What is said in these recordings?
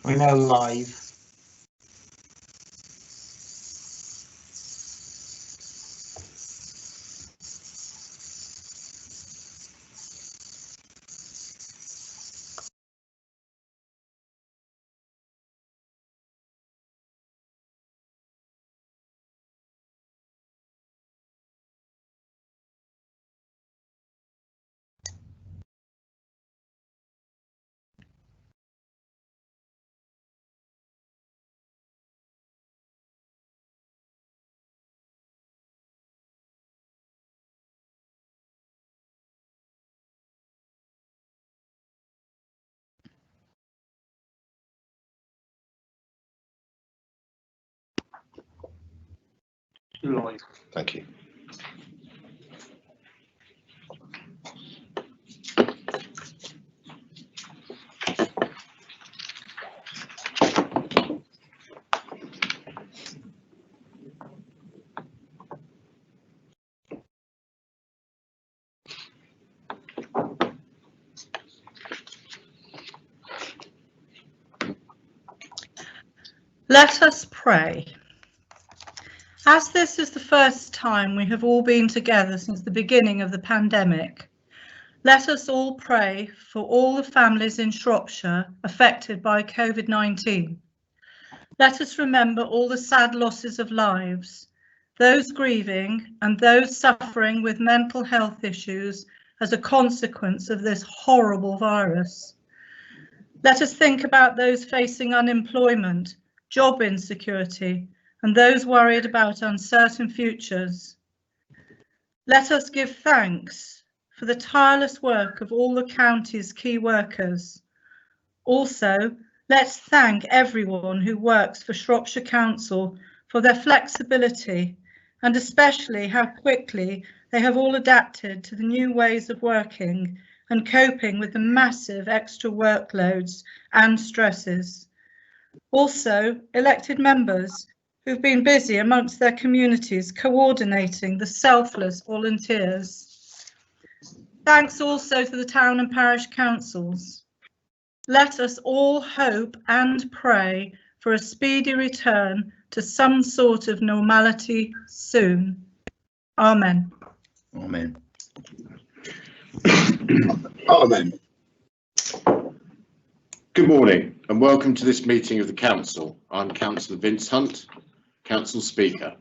We're now live. Live. Thank you. Let us pray. As this is the first time we have all been together since the beginning of the pandemic, let us all pray for all the families in Shropshire affected by COVID-19. Let us remember all the sad losses of lives, those grieving and those suffering with mental health issues as a consequence of this horrible virus. Let us think about those facing unemployment, job insecurity, and those worried about uncertain futures. Let us give thanks for the tireless work of all the county's key workers. Also, let's thank everyone who works for Shropshire Council for their flexibility and especially how quickly they have all adapted to the new ways of working and coping with the massive extra workloads and stresses. Also, elected members who've been busy amongst their communities coordinating the selfless volunteers. Thanks also to the town and parish councils. Let us all hope and pray for a speedy return to some sort of normality soon. Amen. Amen. Amen. Good morning and welcome to this meeting of the Council. I'm Councillor Vince Hunt, Council Speaker.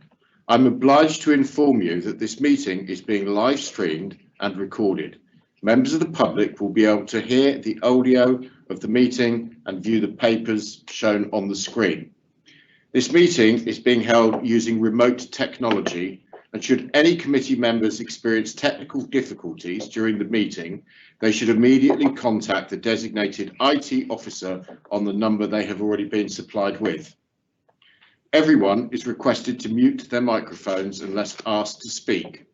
I'm obliged to inform you that this meeting is being live streamed and recorded. Members of the public will be able to hear the audio of the meeting and view the papers shown on the screen. This meeting is being held using remote technology, and should any committee members experience technical difficulties during the meeting, they should immediately contact the designated IT officer on the number they have already been supplied with. Everyone is requested to mute their microphones unless asked to speak.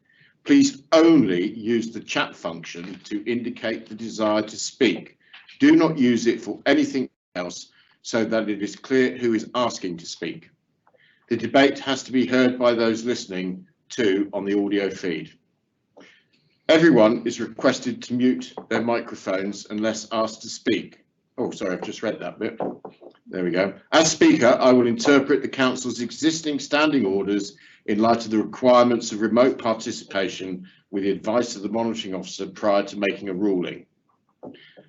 Please only use the chat function to indicate the desire to speak. Do not use it for anything else so that it is clear who is asking to speak. The debate has to be heard by those listening too on the audio feed. Everyone is requested to mute their microphones unless asked to speak. Oh, sorry, I've just read that bit. There we go. As Speaker, I will interpret the Council's existing standing orders in light of the requirements of remote participation with the advice of the Monitoring Officer prior to making a ruling.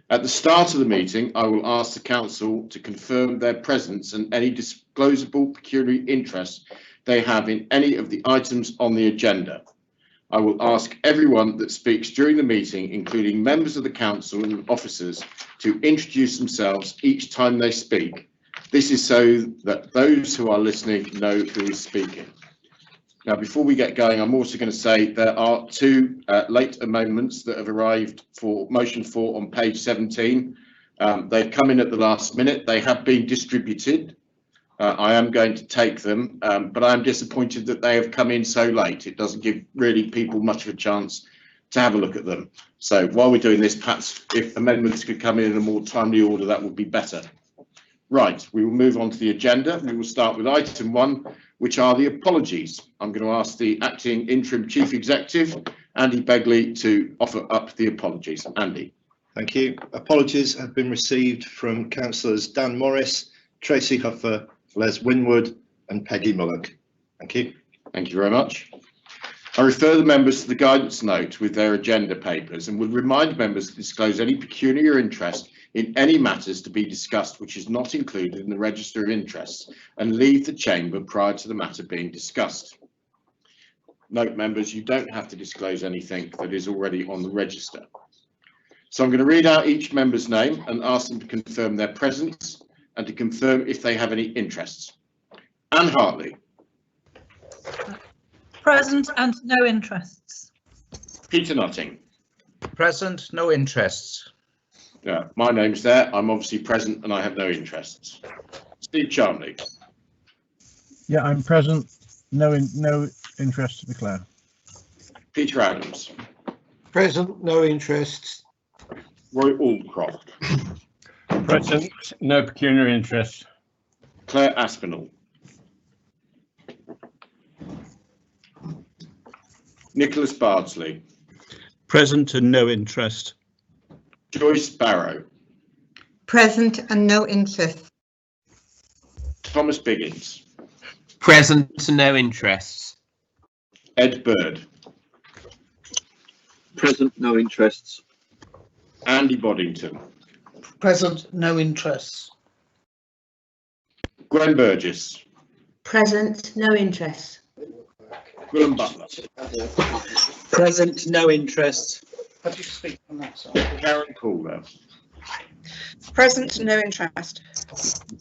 At the start of the meeting, I will ask the Council to confirm their presence and any disclosable pecuniary interest they have in any of the items on the agenda. I will ask everyone that speaks during the meeting, including members of the Council and officers, to introduce themselves each time they speak. This is so that those who are listening know who is speaking. Now, before we get going, I'm also going to say there are two late amendments that have arrived for motion 4 on page 17. They've come in at the last minute. They have been distributed. I am going to take them, but I'm disappointed that they have come in so late. It doesn't give really people much of a chance to have a look at them. So while we're doing this, perhaps if amendments could come in a more timely order, that would be better. Right, we will move on to the agenda. We will start with item 1, which are the apologies. I'm going to ask the acting interim chief executive, Andy Begley, to offer up the apologies. Andy. Thank you. Apologies have been received from councillors Dan Morris, Tracy Huffer, Les Winwood and Peggy Mullock. Thank you. Thank you very much. I refer the members to the guidance note with their agenda papers and would remind members to disclose any pecuniary interest in any matters to be discussed which is not included in the register of interests and leave the chamber prior to the matter being discussed. Note, members, you don't have to disclose anything that is already on the register. So I'm going to read out each member's name and ask them to confirm their presence and to confirm if they have any interests. Anne Hartley. Present and no interests. Peter Nutting. Present, no interests. Yeah, my name's there. I'm obviously present and I have no interests. Steve Charmley. Yeah, I'm present. No interest to declare. Peter Adams. Present, no interests. Roy Aldcroft. Present, no pecuniary interest. Claire Aspinall. Nicholas Bardsley. Present and no interest. Joyce Barrow. Present and no interest. Thomas Biggins. Present, no interests. Ed Bird. Present, no interests. Andy Boddington. Present, no interests. Gwen Burgess. Present, no interest. Willem Butler. Present, no interests. How do you speak on that side? Karen Calder. Present, no interest.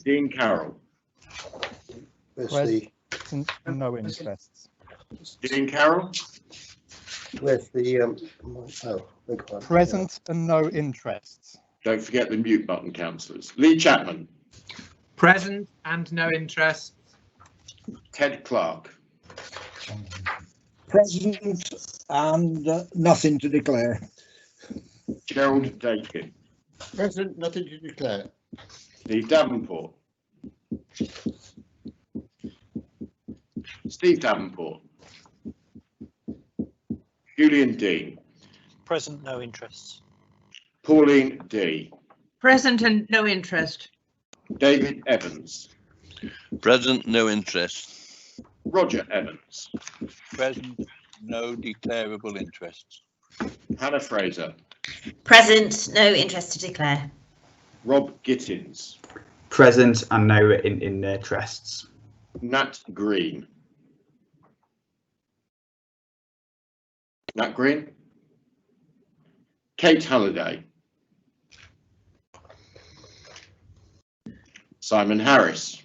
Dean Carroll. Where's the, No interests. Dean Carroll. where's the, big one. Present and no interests. Don't forget the mute button, councillors. Lee Chapman. Present and no interests. Ted Clark. Present and nothing to declare. Gerald Dakin. Present, nothing to declare. Steve Davenport. Steve Davenport. Julian Dean. Present, no interests. Pauline D. Present and no interest. David Evans. Present, no interest. Roger Evans. Present, no declarable interests. Hannah Fraser. Present, no interest to declare. Rob Gittins. Present and no in their interests. Nat Green. Nat Green. Kate Halliday. Simon Harris.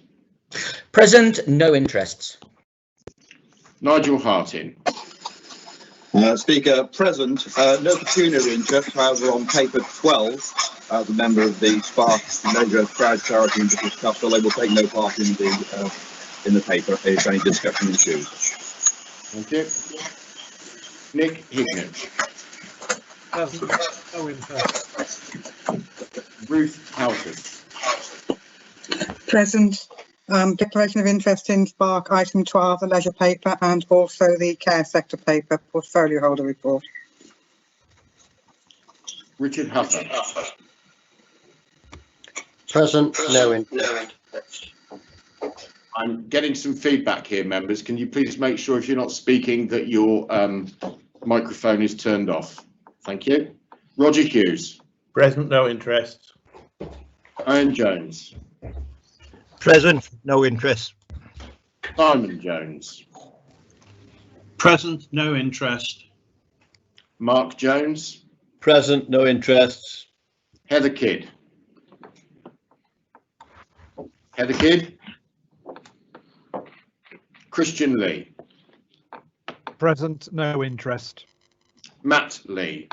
Present, no interests. Nigel Hartin. Speaker, present, no pecuniary interest, however, on paper 12, as a member of the Spark Leisure Crowd Charity and British Council, they will take no part in the paper if any discussion ensues. Thank you. Nick Hignett. Present, no interests. Ruth Houghton. Present, declaration of interest in Spark item 12, the leisure paper, and also the care sector paper, portfolio holder report. Richard Huffer. Present, no interest. I'm getting some feedback here, members. Can you please make sure if you're not speaking that your microphone is turned off? Thank you. Roger Hughes. Present, no interest. Ian Jones. Present, no interest. Simon Jones. Present, no interest. Mark Jones. Present, no interests. Heather Kidd. Heather Kidd. Christian Lee. Present, no interest. Matt Lee.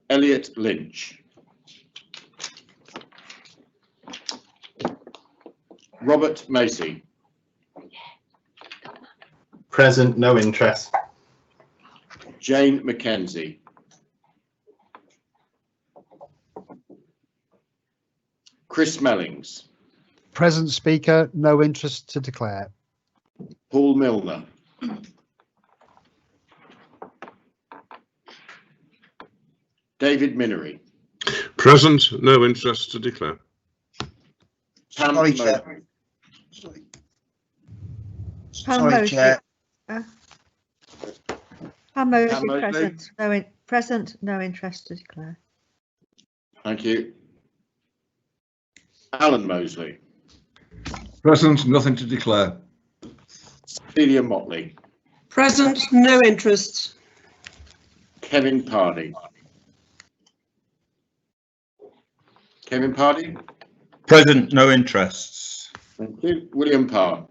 Elliot Lynch. Robert Macy. Present, no interest. Jane McKenzie. Chris Mellings. Present, Speaker, no interest to declare. Paul Milner. David Minery. Present, no interest to declare. Pam Sorry, Mosey. Chair. Pam Sorry, Mosey. Chair. Pam Mosey, Pam Mosey. present. Present, no interest to declare. Thank you. Alan Mosley. Present, nothing to declare. Celia Motley. Present, no interests. Kevin Pardy. Kevin Pardy. Present, no interests. Thank you. William Parr.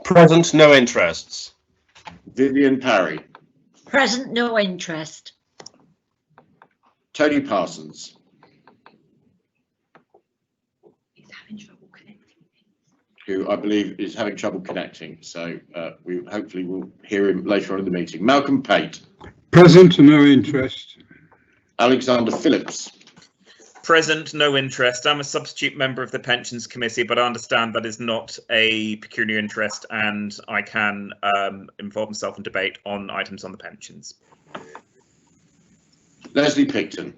Present, no interests. Vivian Parry. Present, no interest. Tony Parsons. Who I believe is having trouble connecting, so we hopefully will hear him later on in the meeting. Malcolm Pate. Present, no interest. Alexander Phillips. Present, no interest. I'm a substitute member of the Pensions Committee, but I understand that is not a pecuniary interest, and I can involve myself in debate on items on the pensions. Leslie Picton.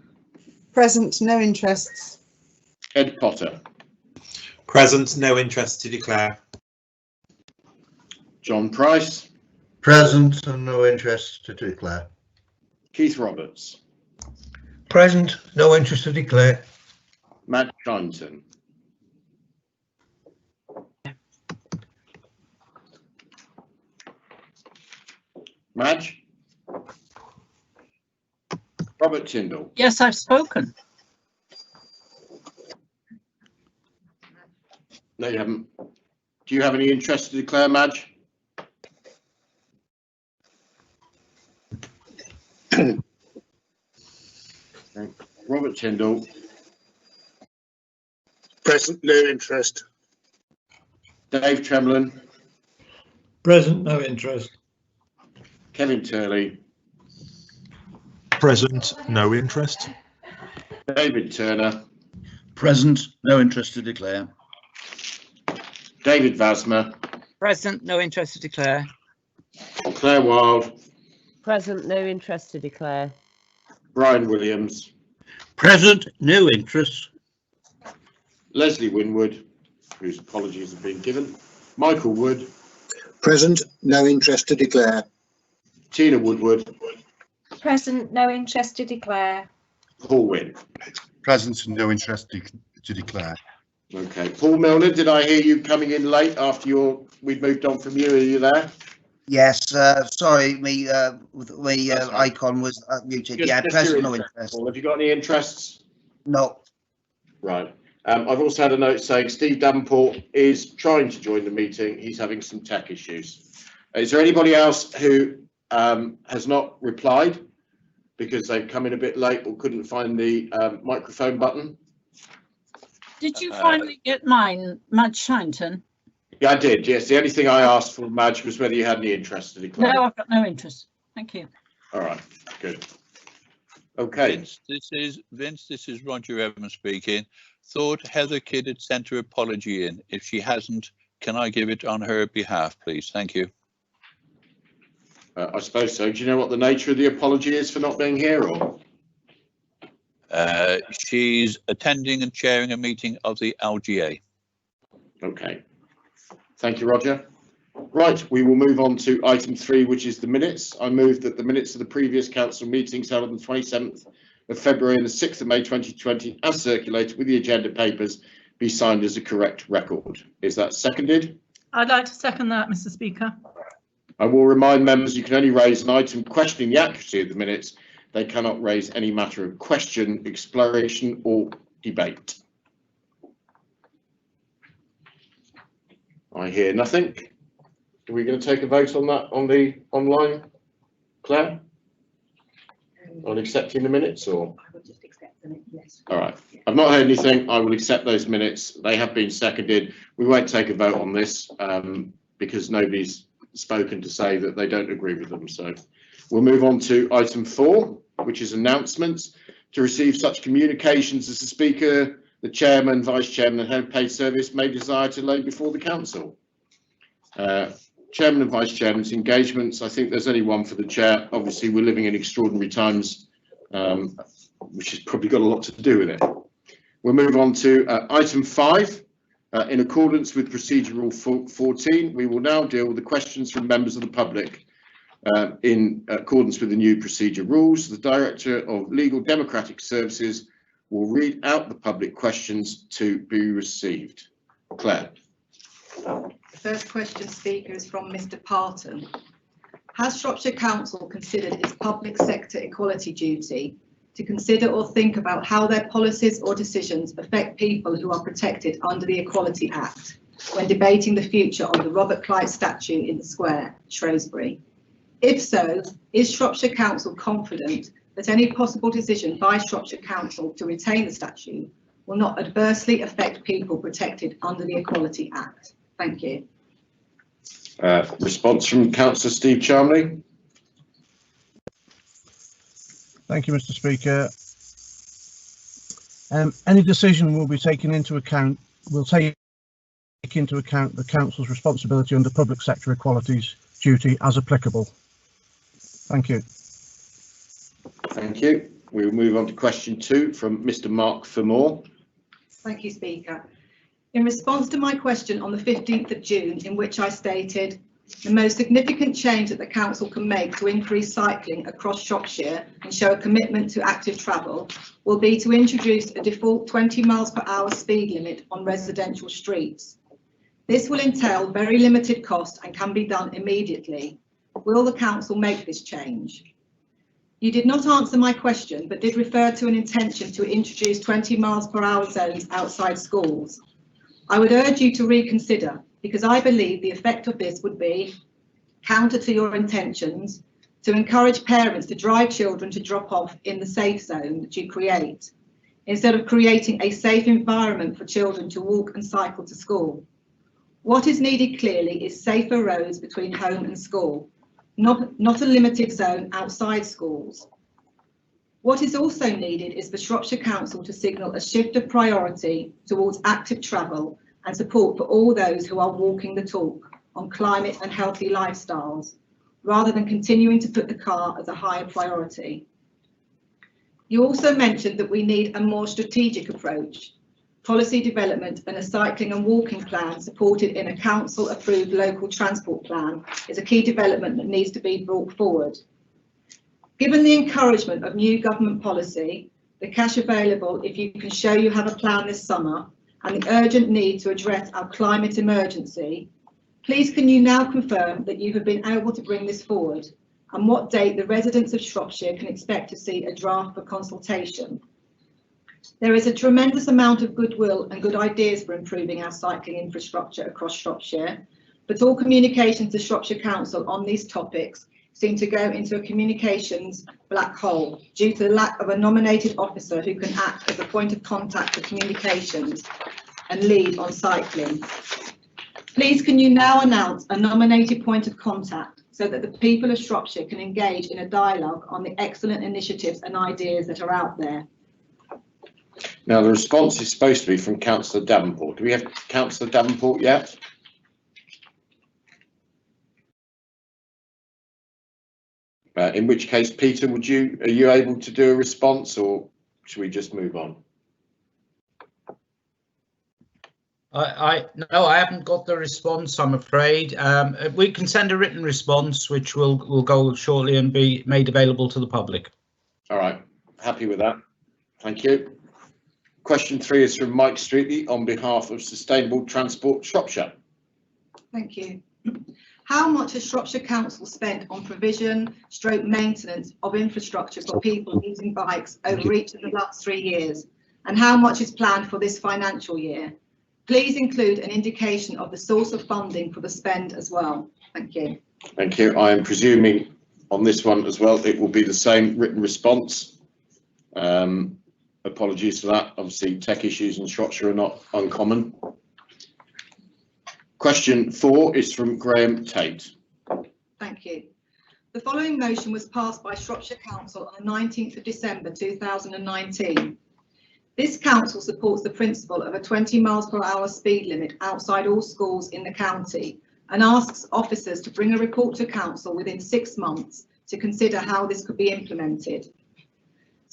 Present, no interests. Ed Potter. Present, no interest to declare. John Price. Present and no interest to declare. Keith Roberts. Present, no interest to declare. Matt Shinton. Madge. Robert Tyndall. Yes, I've spoken. No, you haven't. Do you have any interest to declare, Madge? Okay. Robert Tyndall. Present, no interest. Dave Tremlin. Present, no interest. Kevin Turley. Present, no interest. David Turner. Present, no interest to declare. David Vasmer. Present, no interest to declare. Claire Wild. Present, no interest to declare. Brian Williams. Present, no interest. Leslie Winwood, whose apologies have been given. Michael Wood. Present, no interest to declare. Tina Woodward. Present, no interest to declare. Paul Wynne. Present, no interest to declare. Okay, Paul Milner, did I hear you coming in late after we'd moved on from you? Are you there? Yes, sorry, me icon was muted. Just- Yeah, just present, your no interest, interest. Paul. Have you got any interests? No. Right. I've also had a note saying Steve Davenport is trying to join the meeting. He's having some tech issues. Is there anybody else who has not replied because they've come in a bit late or couldn't find the microphone button? Did you finally get mine, Madge Shinton? Yeah, I did. Yes. The only thing I asked for, Madge, was whether you had any interest to declare. No, I've got no interest. Thank you. All right. Good. Okay. Vince, this is Roger Evans speaking. Thought Heather Kidd had sent her apology in. If she hasn't, can I give it on her behalf, please? Thank you. I suppose so. Do you know what the nature of the apology is for not being here, or? She's attending and chairing a meeting of the LGA. Okay. Thank you, Roger. Right, we will move on to item 3, which is the minutes. I move that the minutes of the previous council meetings held on the 27th of February and the 6th of May 2020, as circulated with the agenda papers, be signed as a correct record. Is that seconded? I'd like to second that, Mr. Speaker. I will remind members you can only raise an item questioning the accuracy of the minutes. They cannot raise any matter of question, exploration or debate. I hear nothing. Are we going to take a vote on that on the online, Claire? On accepting the minutes, or? I will just accept them, yes. All right. I've not heard anything. I will accept those minutes. They have been seconded. We won't take a vote on this because nobody's spoken to say that they don't agree with them. So we'll move on to item 4, which is announcements. To receive such communications as the Speaker, the Chairman, Vice Chairman and Head of Paid Service may desire to lay before the Council. Chairman and Vice Chairman's engagements. I think there's only one for the Chair. Obviously, we're living in extraordinary times which has probably got a lot to do with it. We'll move on to item 5. In accordance with Procedure Rule 14, we will now deal with the questions from members of the public. In accordance with the new procedure rules, the Director of Legal Democratic Services will read out the public questions to be received. Claire. The first question, Speaker, is from Mr. Parton. Has Shropshire Council considered its public sector equality duty to consider or think about how their policies or decisions affect people who are protected under the Equality Act when debating the future of the Robert Clyde statue in the Square, Shrewsbury? If so, is Shropshire Council confident that any possible decision by Shropshire Council to retain the statue will not adversely affect people protected under the Equality Act? Thank you. Response from Councillor Steve Charmley. Thank you, Mr. Speaker. Any decision will be taken into account, will take into account the Council's responsibility under public sector equalities duty as applicable. Thank you. Thank you. We will move on to question 2 from Mr. Mark Fermor. Thank you, Speaker. In response to my question on the 15th of June, in which I stated the most significant change that the Council can make to increase cycling across Shropshire and show a commitment to active travel will be to introduce a default 20 miles per hour speed limit on residential streets. This will entail very limited cost and can be done immediately. Will the Council make this change? You did not answer my question, but did refer to an intention to introduce 20 miles per hour zones outside schools. I would urge you to reconsider, because I believe the effect of this would be counter to your intentions to encourage parents to drive children to drop off in the safe zone that you create, instead of creating a safe environment for children to walk and cycle to school. What is needed clearly is safer roads between home and school, not a limited zone outside schools. What is also needed is for Shropshire Council to signal a shift of priority towards active travel and support for all those who are walking the talk on climate and healthy lifestyles, rather than continuing to put the car as a higher priority. You also mentioned that we need a more strategic approach. Policy development and a cycling and walking plan supported in a council approved local transport plan is a key development that needs to be brought forward. Given the encouragement of new government policy, the cash available if you can show you have a plan this summer, and the urgent need to address our climate emergency, please can you now confirm that you have been able to bring this forward, and what date the residents of Shropshire can expect to see a draft for consultation? There is a tremendous amount of goodwill and good ideas for improving our cycling infrastructure across Shropshire, but all communications to Shropshire Council on these topics seem to go into a communications black hole due to the lack of a nominated officer who can act as a point of contact for communications and lead on cycling. Please can you now announce a nominated point of contact so that the people of Shropshire can engage in a dialogue on the excellent initiatives and ideas that are out there? Now the response is supposed to be from Councillor Davenport. Do we have Councillor Davenport yet? In which case, Peter, are you able to do a response, or should we just move on? No, I haven't got the response, I'm afraid. We can send a written response, which will go shortly and be made available to the public. All right, happy with that. Thank you. Question 3 is from Mike Streetley on behalf of Sustainable Transport Shropshire. Thank you. How much has Shropshire Council spent on provision / maintenance of infrastructure for people using bikes over each of the last 3 years? And how much is planned for this financial year? Please include an indication of the source of funding for the spend as well. Thank you. Thank you. I am presuming on this one as well, it will be the same written response. Apologies for that. Obviously, tech issues in Shropshire are not uncommon. Question 4 is from Graham Tate. Thank you. The following motion was passed by Shropshire Council on the 19th of December 2019. This council supports the principle of a 20 miles per hour speed limit outside all schools in the county and asks officers to bring a report to council within 6 months to consider how this could be implemented.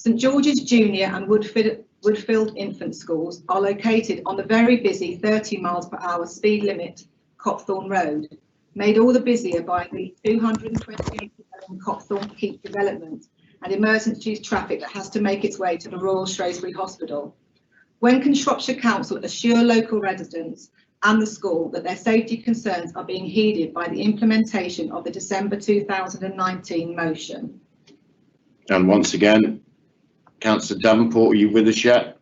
St George's Junior and Woodfield Infant Schools are located on the very busy 30 miles per hour speed limit Copthorne Road, made all the busier by the 228 Copthorne Keep development and emergency traffic that has to make its way to the Royal Shrewsbury Hospital. When can Shropshire Council assure local residents and the school that their safety concerns are being heeded by the implementation of the December 2019 motion? And once again, Councillor Davenport, are you with us yet?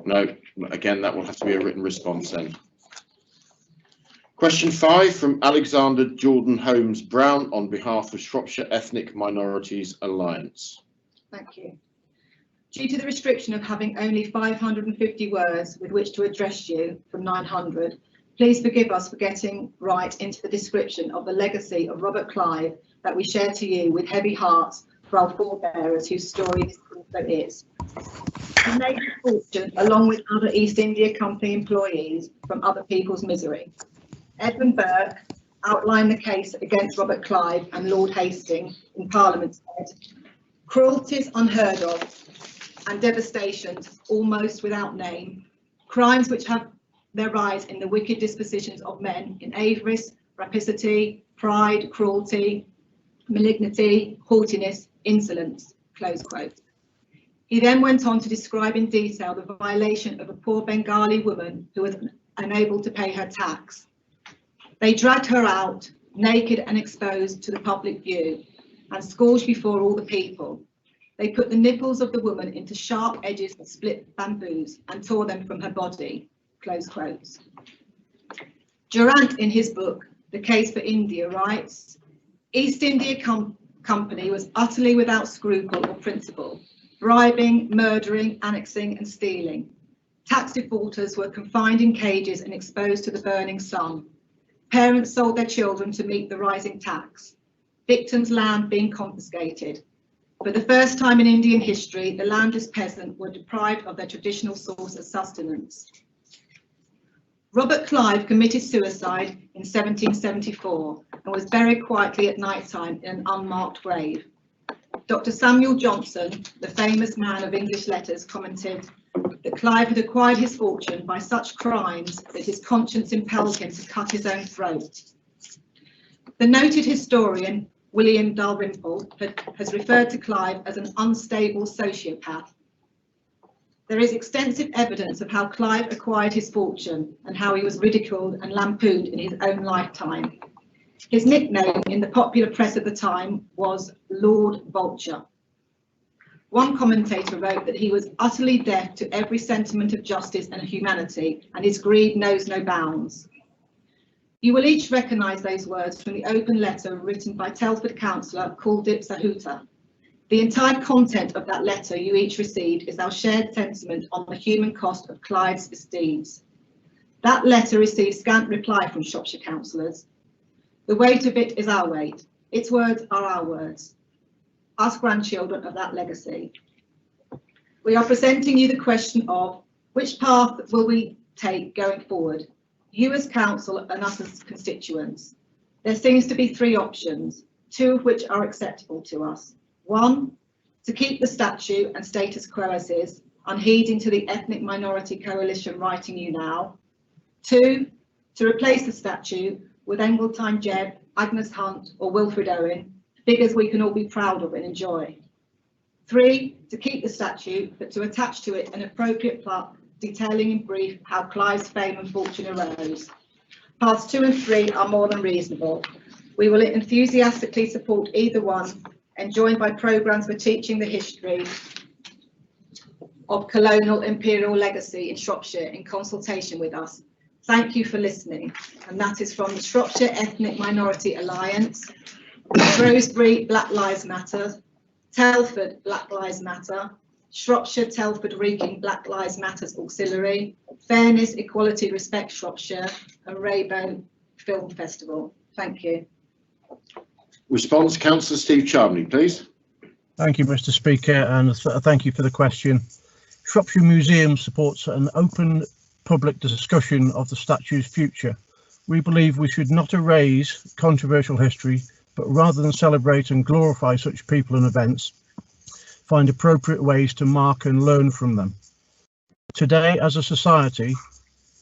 No, again, that will have to be a written response then. Question 5 from Alexander Jordan Holmes Brown on behalf of Shropshire Ethnic Minorities Alliance. Thank you. Due to the restriction of having only 550 words with which to address you from 900, please forgive us for getting right into the description of the legacy of Robert Clive that we share to you with heavy hearts for our forebearers whose story this also is. He made his fortune along with other East India Company employees from other people's misery. Edmund Burke outlined the case against Robert Clive and Lord Hastings in Parliament said, "Cruelties unheard of and devastations almost without name, crimes which have their rise in the wicked dispositions of men in avarice, rapacity, pride, cruelty, malignity, haughtiness, insolence," close quote. He then went on to describe in detail the violation of a poor Bengali woman who was unable to pay her tax. They dragged her out, naked and exposed to the public view, and scourged before all the people. They put the nipples of the woman into sharp edges of split bamboos and tore them from her body, close quotes. Durant, in his book, The Case for India, writes, East India Company was utterly without scruple or principle, bribing, murdering, annexing and stealing. Tax defaulters were confined in cages and exposed to the burning sun. Parents sold their children to meet the rising tax. Victims' land being confiscated. For the first time in Indian history, the landless peasant were deprived of their traditional source of sustenance. Robert Clive committed suicide in 1774 and was buried quietly at night time in an unmarked grave. Dr. Samuel Johnson, the famous man of English letters, commented that Clive had acquired his fortune by such crimes that his conscience impelled him to cut his own throat. The noted historian William Dalrymple has referred to Clive as an unstable sociopath. There is extensive evidence of how Clive acquired his fortune and how he was ridiculed and lampooned in his own lifetime. His nickname in the popular press at the time was Lord Vulture. One commentator wrote that he was utterly deaf to every sentiment of justice and humanity, and his greed knows no bounds. You will each recognise those words from the open letter written by Telford councillor Kuldip Sahuta. The entire content of that letter you each received is our shared sentiment on the human cost of Clive's misdeeds. That letter received scant reply from Shropshire councillors. The weight of it is our weight. Its words are our words, us grandchildren of that legacy. We are presenting you the question of which path will we take going forward? You as council and us as constituents. There seems to be three options, two of which are acceptable to us. One, to keep the statute and status quo as is, unheeding to the Ethnic Minority Coalition writing you now. Two, to replace the statute with Engeltine Jebb, Agnes Hunt or Wilfred Owen, figures we can all be proud of and enjoy. Three, to keep the statute, but to attach to it an appropriate plot detailing in brief how Clive's fame and fortune arose. Paths 2 and 3 are more than reasonable. We will enthusiastically support either one and joined by programmes for teaching the history of colonial imperial legacy in Shropshire in consultation with us. Thank you for listening. And that is from the Shropshire Ethnic Minority Alliance, Shrewsbury Black Lives Matter, Telford Black Lives Matter, Shropshire Telford Wrekin Black Lives Matters Auxiliary, Fairness, Equality, Respect Shropshire and Rainbow Film Festival. Thank you. Response, Councillor Steve Charmley, please. Thank you, Mr. Speaker, and thank you for the question. Shropshire Museum supports an open public discussion of the statue's future. We believe we should not erase controversial history, but rather than celebrate and glorify such people and events, find appropriate ways to mark and learn from them. Today, as a society,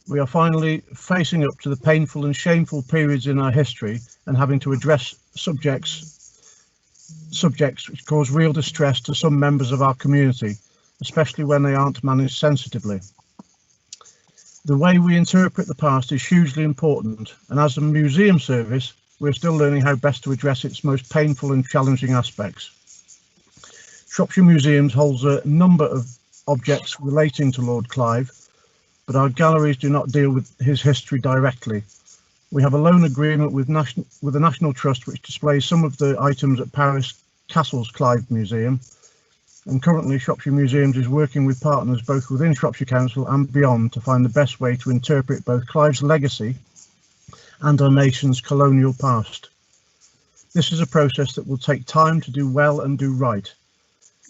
we are finally facing up to the painful and shameful periods in our history and having to address subjects which cause real distress to some members of our community, especially when they aren't managed sensitively. The way we interpret the past is hugely important, and as a museum service, we're still learning how best to address its most painful and challenging aspects. Shropshire Museums holds a number of objects relating to Lord Clive, but our galleries do not deal with his history directly. We have a loan agreement with the National Trust which displays some of the items at Paris Castle's Clive Museum, and currently Shropshire Museums is working with partners both within Shropshire Council and beyond to find the best way to interpret both Clive's legacy and our nation's colonial past. This is a process that will take time to do well and do right.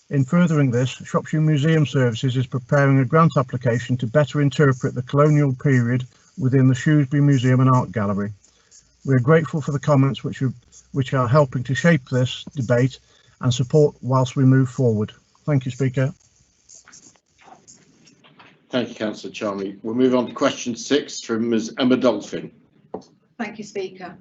In furthering this, Shropshire Museum Services is preparing a grant application to better interpret the colonial period within the Shrewsbury Museum and Art Gallery. We are grateful for the comments which are helping to shape this debate and support whilst we move forward. Thank you, Speaker. Thank you, Councillor Charnley. We'll move on to question 6 from Ms Emma Dolphin. Thank you, Speaker.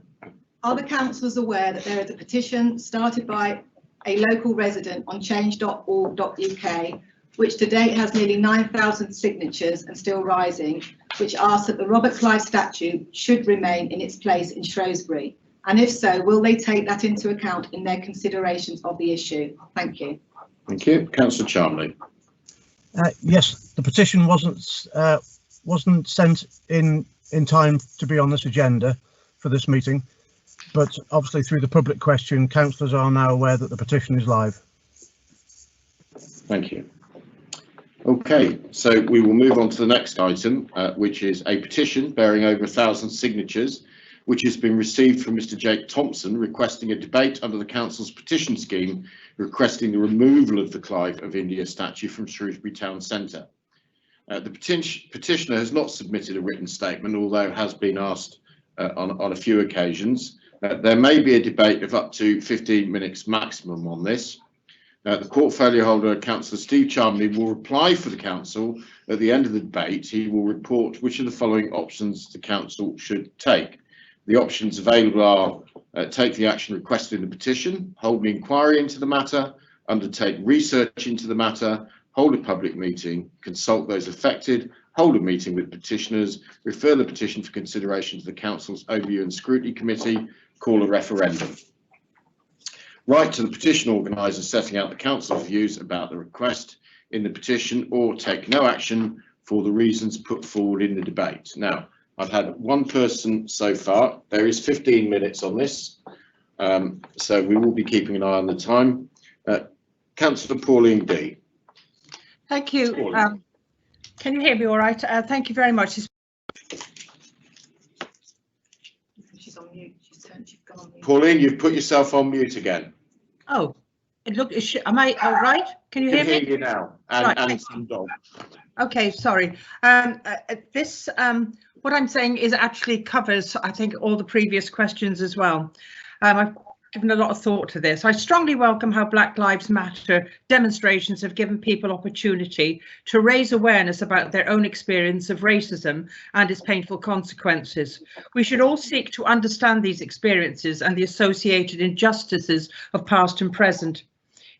Are the councillors aware that there is a petition started by a local resident on change.org.uk, which to date has nearly 9,000 signatures and still rising, which asks that the Robert Clive statue should remain in its place in Shrewsbury? And if so, will they take that into account in their considerations of the issue? Thank you. Thank you. Councillor Charnley. Yes, the petition wasn't sent in time to be on this agenda for this meeting, but obviously through the public question, councillors are now aware that the petition is live. Thank you. Okay, so we will move on to the next item, which is a petition bearing over 1,000 signatures, which has been received from Mr Jake Thompson, requesting a debate under the council's petition scheme, requesting the removal of the Clive of India statue from Shrewsbury Town Centre. The petitioner has not submitted a written statement, although has been asked on a few occasions. There may be a debate of up to 15 minutes maximum on this. The portfolio holder, Councillor Steve Charnley, will reply for the council. At the end of the debate, he will report which of the following options the council should take. The options available are take the action requested in the petition, hold an inquiry into the matter, undertake research into the matter, hold a public meeting, consult those affected, hold a meeting with petitioners, refer the petition for consideration to the council's overview and scrutiny committee, call a referendum. Write to the petition organiser setting out the council's views about the request in the petition, or take no action for the reasons put forward in the debate. Now, I've had one person so far. There is 15 minutes on this, so we will be keeping an eye on the time. Councillor Pauline D. Thank you. Can you hear me all right? Thank you very much. She's on mute. She's gone on mute. Pauline, you've put yourself on mute again. Oh, am I all right? Can you hear me? I can hear you now. And some dog. Okay, sorry. What I'm saying is actually covers, I think, all the previous questions as well. I've given a lot of thought to this. I strongly welcome how Black Lives Matter demonstrations have given people opportunity to raise awareness about their own experience of racism and its painful consequences. We should all seek to understand these experiences and the associated injustices of past and present.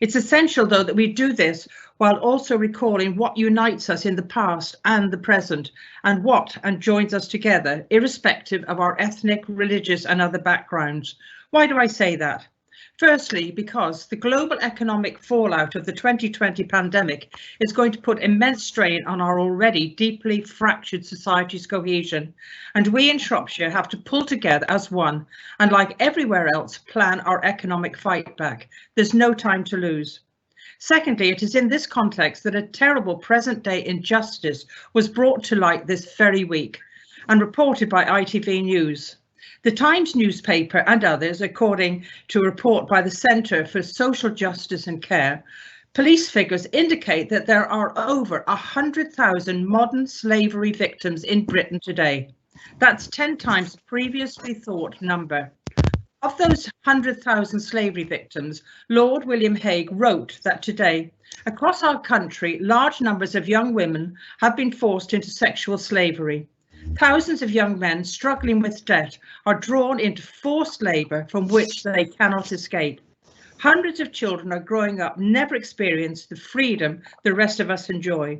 It's essential, though, that we do this while also recalling what unites us in the past and the present, and joins us together, irrespective of our ethnic, religious and other backgrounds. Why do I say that? Firstly, because the global economic fallout of the 2020 pandemic is going to put immense strain on our already deeply fractured society's cohesion, and we in Shropshire have to pull together as one, and like everywhere else, plan our economic fight back. There's no time to lose. Secondly, it is in this context that a terrible present-day injustice was brought to light this very week and reported by ITV News. The Times newspaper and others, according to a report by the Centre for Social Justice and Care, police figures indicate that there are over 100,000 modern slavery victims in Britain today. That's 10 times the previously thought number. Of those 100,000 slavery victims, Lord William Hague wrote that today, across our country, large numbers of young women have been forced into sexual slavery. Thousands of young men struggling with debt are drawn into forced labour from which they cannot escape. Hundreds of children are growing up never experienced the freedom the rest of us enjoy.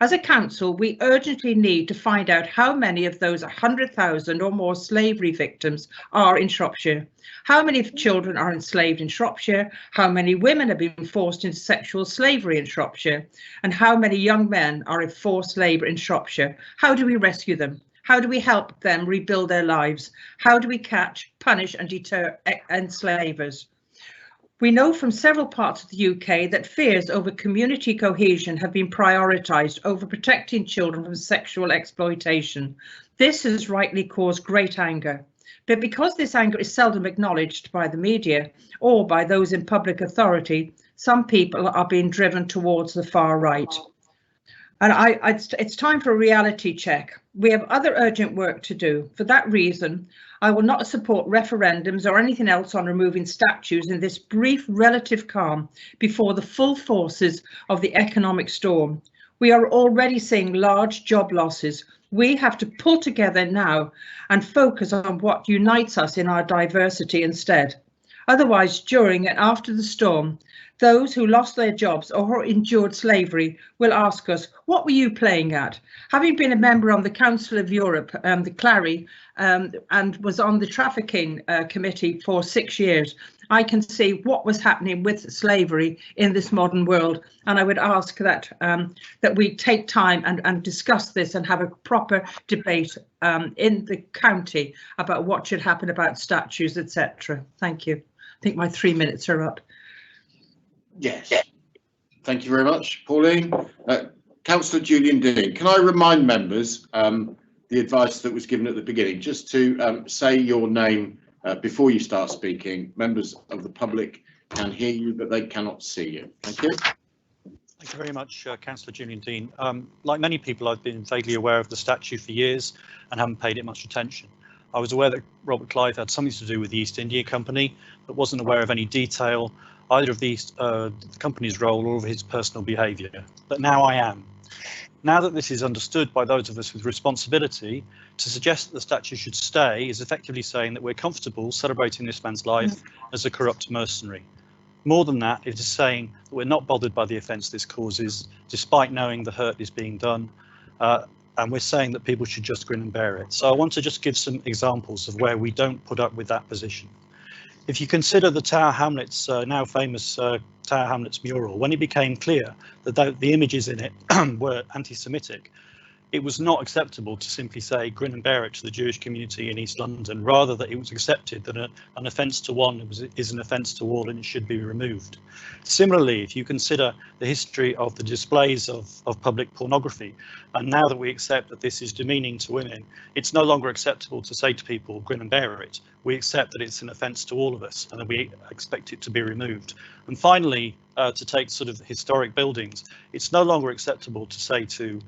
As a council, we urgently need to find out how many of those 100,000 or more slavery victims are in Shropshire. How many children are enslaved in Shropshire? How many women have been forced into sexual slavery in Shropshire? And how many young men are in forced labour in Shropshire? How do we rescue them? How do we help them rebuild their lives? How do we catch, punish and deter enslavers? We know from several parts of the UK that fears over community cohesion have been prioritised over protecting children from sexual exploitation. This has rightly caused great anger. But because this anger is seldom acknowledged by the media or by those in public authority, some people are being driven towards the far right. And it's time for a reality check. We have other urgent work to do. For that reason, I will not support referendums or anything else on removing statues in this brief relative calm before the full forces of the economic storm. We are already seeing large job losses. We have to pull together now and focus on what unites us in our diversity instead. Otherwise, during and after the storm, those who lost their jobs or who endured slavery will ask us, what were you playing at? Having been a member on the Council of Europe, the CLARI, and was on the trafficking committee for 6 years, I can see what was happening with slavery in this modern world. And I would ask that that we take time and discuss this and have a proper debate in the county about what should happen about statues, etc. Thank you. I think my 3 minutes are up. Yes. Thank you very much, Pauline. Councillor Julian Dean, can I remind members the advice that was given at the beginning, just to say your name before you start speaking. Members of the public can hear you, but they cannot see you. Thank you. Thank you very much, Councillor Julian Dean. Like many people, I've been vaguely aware of the statue for years and haven't paid it much attention. I was aware that Robert Clive had something to do with the East India Company, but wasn't aware of any detail, either of the company's role or of his personal behaviour. But now I am. Now that this is understood by those of us with responsibility, to suggest that the statue should stay is effectively saying that we're comfortable celebrating this man's life as a corrupt mercenary. More than that, it is saying that we're not bothered by the offence this causes, despite knowing the hurt is being done. And we're saying that people should just grin and bear it. So I want to just give some examples of where we don't put up with that position. If you consider the Tower Hamlets, now famous Tower Hamlets mural, when it became clear that the images in it were anti-Semitic, it was not acceptable to simply say grin and bear it to the Jewish community in East London, rather that it was accepted that an offence to one is an offence to all and it should be removed. Similarly, if you consider the history of the displays of public pornography, and now that we accept that this is demeaning to women, it's no longer acceptable to say to people grin and bear it. We accept that it's an offence to all of us and that we expect it to be removed. And finally, to take sort of historic buildings, it's no longer acceptable to say to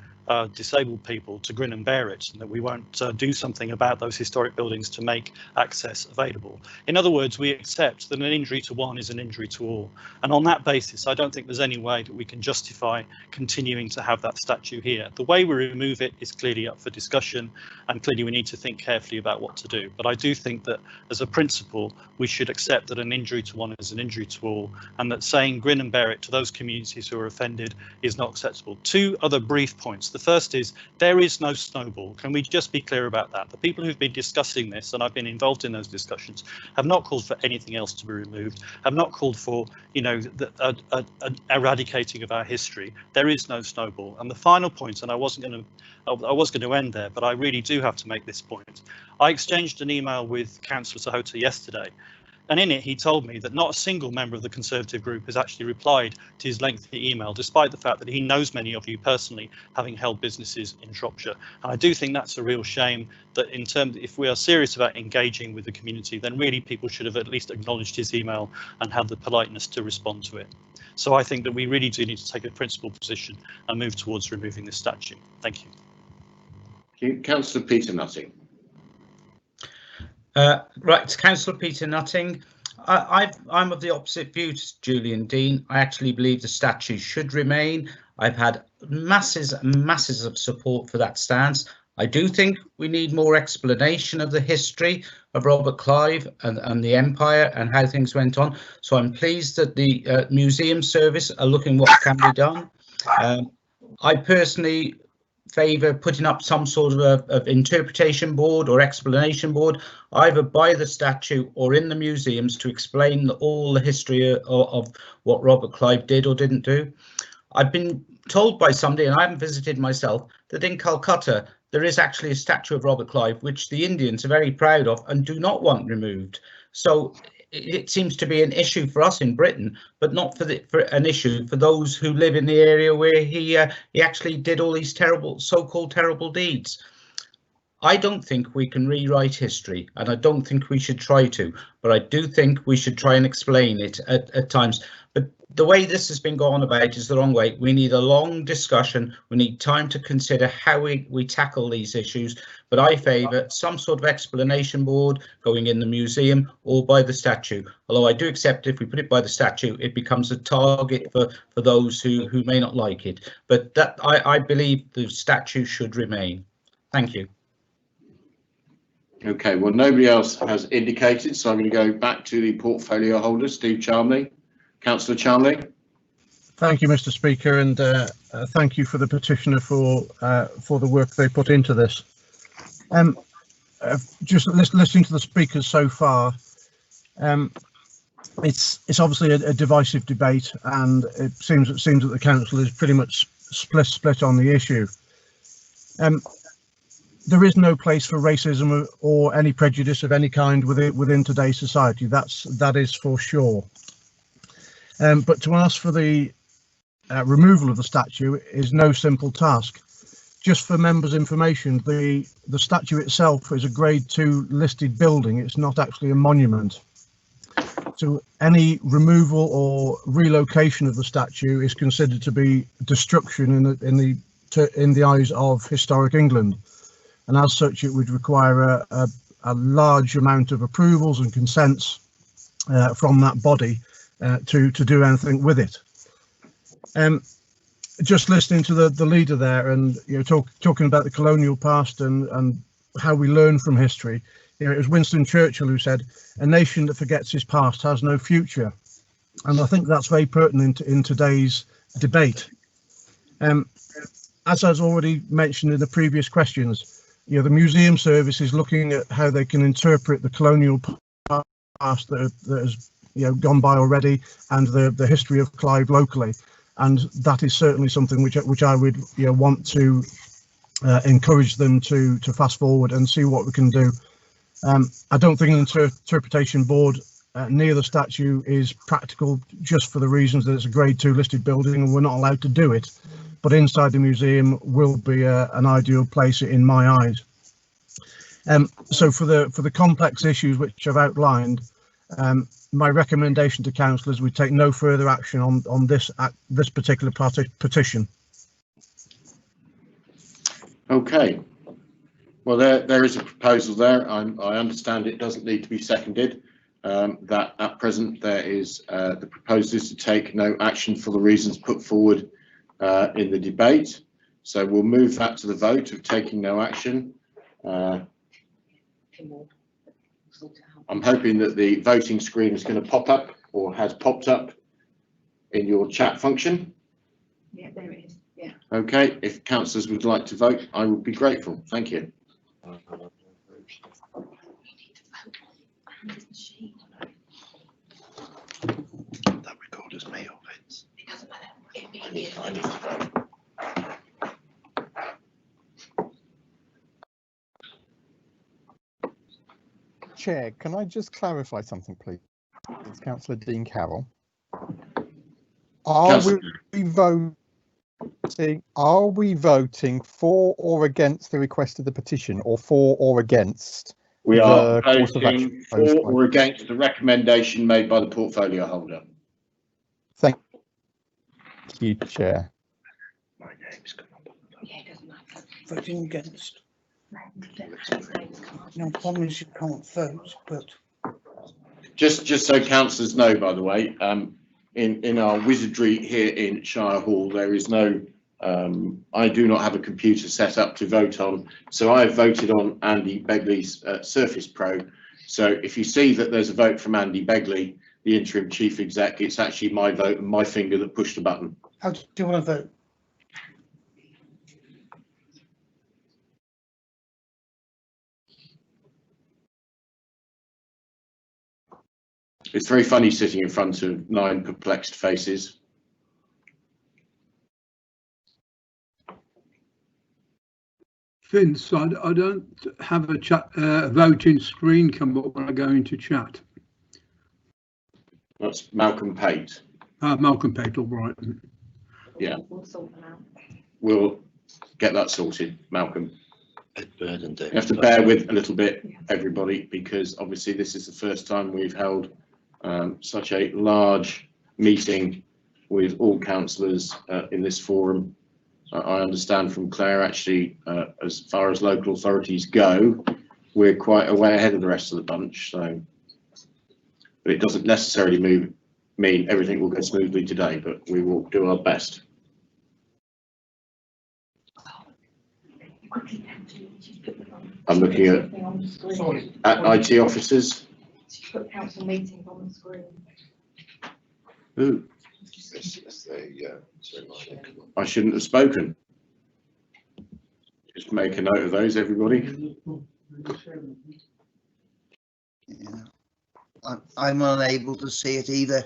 disabled people to grin and bear it, and that we won't do something about those historic buildings to make access available. In other words, we accept that an injury to one is an injury to all. And on that basis, I don't think there's any way that we can justify continuing to have that statue here. The way we remove it is clearly up for discussion, and clearly we need to think carefully about what to do. But I do think that as a principle, we should accept that an injury to one is an injury to all, and that saying grin and bear it to those communities who are offended is not acceptable. Two other brief points. The first is there is no snowball. Can we just be clear about that? The people who've been discussing this, and I've been involved in those discussions, have not called for anything else to be removed, have not called for, you know, an eradicating of our history. There is no snowball. And the final point, and I was going to end there, but I really do have to make this point. I exchanged an email with Councillor Sahota yesterday, and in it he told me that not a single member of the Conservative group has actually replied to his lengthy email, despite the fact that he knows many of you personally, having held businesses in Shropshire. And I do think that's a real shame, that in terms, if we are serious about engaging with the community, then really people should have at least acknowledged his email and had the politeness to respond to it. So I think that we really do need to take a principled position and move towards removing this statue. Thank you. Councillor Peter Nutting. Right, to Councillor Peter Nutting. I'm of the opposite view to Julian Dean. I actually believe the statue should remain. I've had masses and masses of support for that stance. I do think we need more explanation of the history of Robert Clive and the Empire and how things went on. So I'm pleased that the museum service are looking what can be done. I personally favour putting up some sort of interpretation board or explanation board, either by the statue or in the museums, to explain all the history of what Robert Clive did or didn't do. I've been told by somebody, and I haven't visited myself, that in Calcutta there is actually a statue of Robert Clive which the Indians are very proud of and do not want removed. So it seems to be an issue for us in Britain, but not for an issue for those who live in the area where he actually did all these terrible, so-called terrible deeds. I don't think we can rewrite history, and I don't think we should try to, but I do think we should try and explain it at times. But the way this has been going about is the wrong way. We need a long discussion. We need time to consider how we tackle these issues. But I favour some sort of explanation board going in the museum or by the statue. Although I do accept if we put it by the statue, it becomes a target for those who may not like it. But that I believe the statue should remain. Thank you. Okay, well, nobody else has indicated, so I'm going to go back to the portfolio holder, Steve Charmley. Councillor Charmley. Thank you, Mr. Speaker, and thank you for the petitioner for the work they put into this. Just listening to the speakers so far, it's obviously a divisive debate, and it seems that the council is pretty much split on the issue. There is no place for racism or any prejudice of any kind within today's society. That is for sure. But to ask for the removal of the statue is no simple task. Just for members' information, the statue itself is a Grade 2 listed building. It's not actually a monument. So any removal or relocation of the statue is considered to be destruction in the eyes of historic England. And as such, it would require a large amount of approvals and consents from that body to do anything with it. Just listening to the leader there, and talking about the colonial past and how we learn from history. It was Winston Churchill who said, "A nation that forgets its past has no future," and I think that's very pertinent in today's debate. As I was already mentioned in the previous questions, the museum service is looking at how they can interpret the colonial past that has gone by already, and the history of Clive locally, and that is certainly something which I would want to encourage them to fast forward and see what we can do. I don't think an interpretation board near the statue is practical, just for the reasons that it's a Grade 2 listed building and we're not allowed to do it. But inside the museum will be an ideal place in my eyes. So for the complex issues which I've outlined, my recommendation to councillors, we take no further action on this particular petition. Okay. Well, there is a proposal there. I understand it doesn't need to be seconded. That at present there is the proposal is to take no action for the reasons put forward in the debate. So we'll move that to the vote of taking no action. I'm hoping that the voting screen is going to pop up or has popped up in your chat function. Yeah, there it is. Yeah. Okay, if councillors would like to vote, I would be grateful. Thank you. That recorder's me or Vince. It doesn't matter. Chair, can I just clarify something, please? It's Councillor Dean Carroll. Are we voting for or against the request of the petition, or for or against? We are voting for or against the recommendation made by the portfolio holder. Thank you, Chair. My name's come up. Yeah, it doesn't matter. Voting against. No problem is you can't vote, but Just so councillors know, by the way, in our wizardry here in Shire Hall, there is no, I do not have a computer set up to vote on, so I have voted on Andy Begley's Surface Pro. So if you see that there's a vote from Andy Begley, the interim chief exec, it's actually my vote and my finger that pushed the button. how do you want to vote? It's very funny sitting in front of 9 perplexed faces. Vince, I don't have a chat voting screen come up when I go into chat. That's Malcolm Pate. Malcolm Pate, all right. Yeah, We'll sort them out. we'll get that sorted, Malcolm. Ed Bird and David. You have to bear with a little bit, everybody, because obviously this is the first time we've held such a large meeting with all councillors in this forum. I understand from Claire, actually, as far as local authorities go, we're quite a way ahead of the rest of the bunch. So, but it doesn't necessarily mean everything will go smoothly today, but we will do our best. I'm looking at IT officers. Put council meetings on the screen. Ooh, I shouldn't have spoken. Just make a note of those, everybody. Yeah. I'm unable to see it either.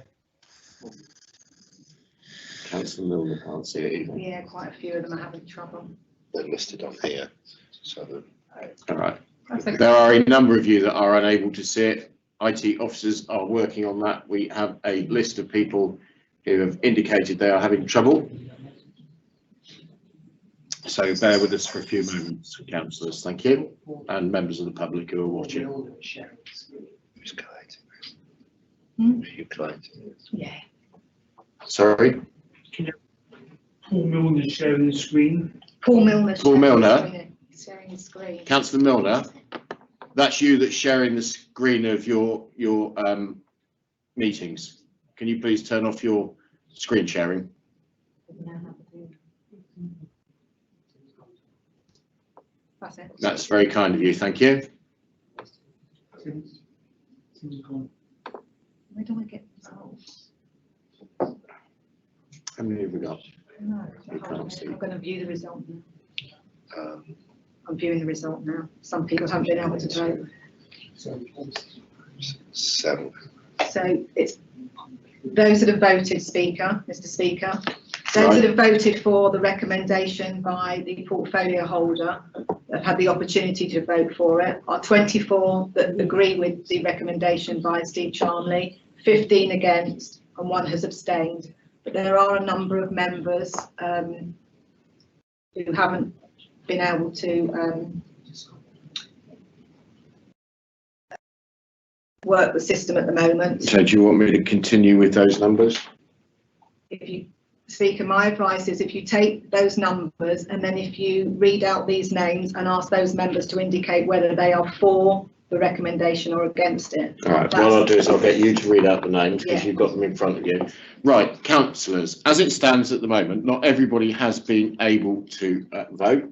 Councillor Milner can't see it either. Yeah, quite a few of them are having trouble. They're listed on here, so All right. Okay. There are a number of you that are unable to see it. IT officers are working on that. We have a list of people who have indicated they are having trouble. So bear with us for a few moments, councillors. Thank you. And members of the public who are watching. who's collating? Hmm? Are you collating? Yeah. Sorry? Paul Milner sharing the screen. Paul Milner. Paul Milner. Sharing the screen. Councillor Milner, that's you that's sharing the screen of your meetings. Can you please turn off your screen sharing? That's it. That's very kind of you, thank you. Where do I get results? How many have we got? No, We can't see. I'm going to view the result now. I'm viewing the result now. Some people haven't been able to vote. 7. So it's those that have voted, Speaker, Mr. Speaker, those that have voted for the recommendation by the portfolio holder have had the opportunity to vote for it are 24 that agree with the recommendation by Steve Charnley, 15 against, and 1 has abstained. But there are a number of members who haven't been able to work the system at the moment. So do you want me to continue with those numbers? If you, Speaker, my advice is if you take those numbers and then if you read out these names and ask those members to indicate whether they are for the recommendation or against it. All right, what I'll do is I'll get you to read out the names because you've got them in front of you. Right, councillors, as it stands at the moment, not everybody has been able to vote.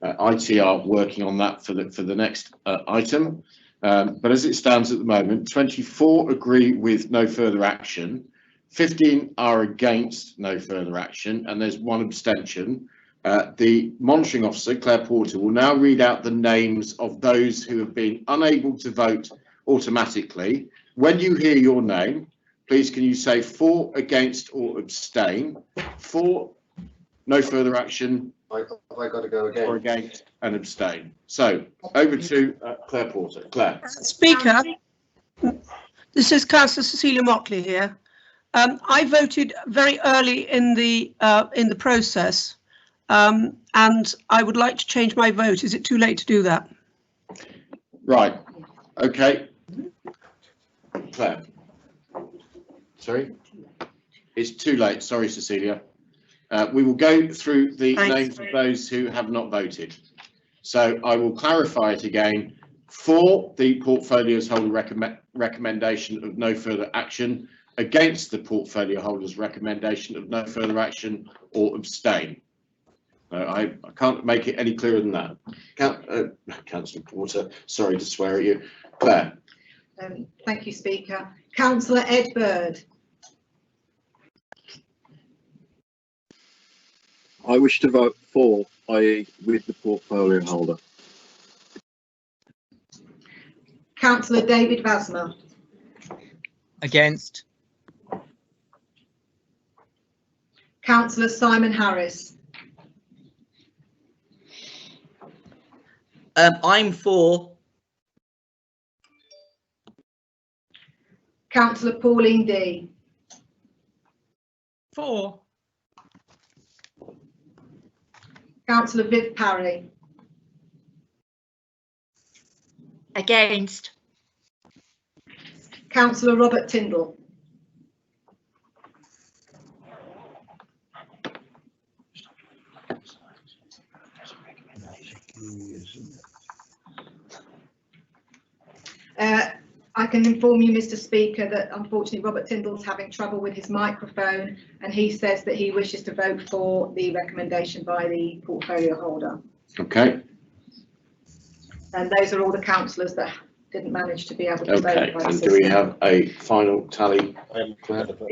IT are working on that for the next item. But as it stands at the moment, 24 agree with no further action, 15 are against no further action, and there's 1 abstention. The monitoring officer, Claire Porter, will now read out the names of those who have been unable to vote automatically. When you hear your name, please can you say for, against or abstain? For, no further action. Have I got to go again? Or against and abstain. So over to Claire Porter. Claire. Speaker, this is Councillor Cecilia Mockley here. I voted very early in the process, and I would like to change my vote. Is it too late to do that? Right. Okay. Claire. Sorry. It's too late. Sorry, Cecilia. We will go through the names of those who have not voted. So I will clarify it again. For the portfolio's holder recommendation of no further action, against the portfolio holder's recommendation of no further action, or abstain. I can't make it any clearer than that. Councillor Porter, sorry to swear at you. Claire. Thank you, Speaker. Councillor Ed Bird. I wish to vote for, i.e. with the portfolio holder. Councillor David Vasmer. Against. Councillor Simon Harris. I'm for. Councillor Pauline D. For. Councillor Viv Parry. Against. Councillor Robert Tindall. I can inform you, Mr. Speaker, that unfortunately Robert Tindall's having trouble with his microphone, and he says that he wishes to vote for the recommendation by the portfolio holder. Okay. And those are all the councillors that didn't manage to be able to Okay. vote by the And do we system. have a final tally?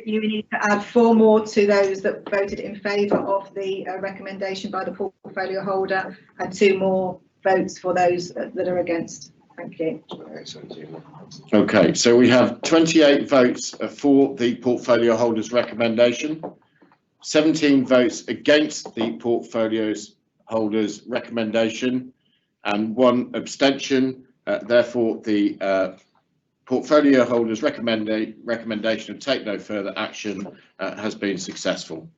You need to add 4 more to those that voted in favour of the recommendation by the portfolio holder, and 2 more votes for those that are against. Thank you. Okay, so we have 28 votes for the portfolio holder's recommendation, 17 votes against the portfolio holder's recommendation, and 1 abstention. Therefore, the portfolio holder's recommendation of take no further action has been successful.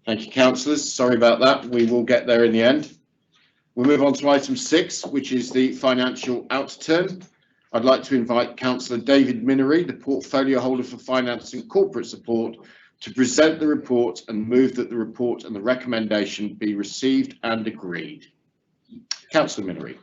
Thank you, councillors. Sorry about that. We will get there in the end. We'll move on to item 6, which is the financial outturn. I'd like to invite Councillor David Minery, the portfolio holder for finance and corporate support, to present the report and move that the report and the recommendation be received and agreed. Councillor Minery.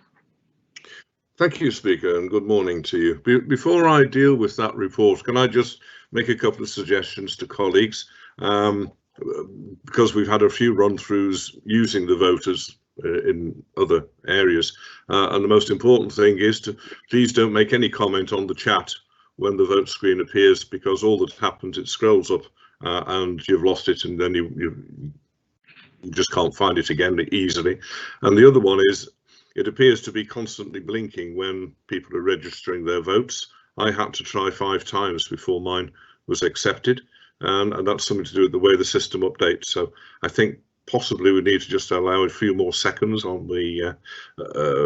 Thank you, Speaker, and good morning to you. Before I deal with that report, can I just make a couple of suggestions to colleagues? Because we've had a few run-throughs using the voters in other areas, and the most important thing is to please don't make any comment on the chat when the vote screen appears, because all that happens, it scrolls up and you've lost it, and then you just can't find it again easily. And the other one is, it appears to be constantly blinking when people are registering their votes. I had to try 5 times before mine was accepted, and that's something to do with the way the system updates. So I think possibly we need to just allow a few more seconds on the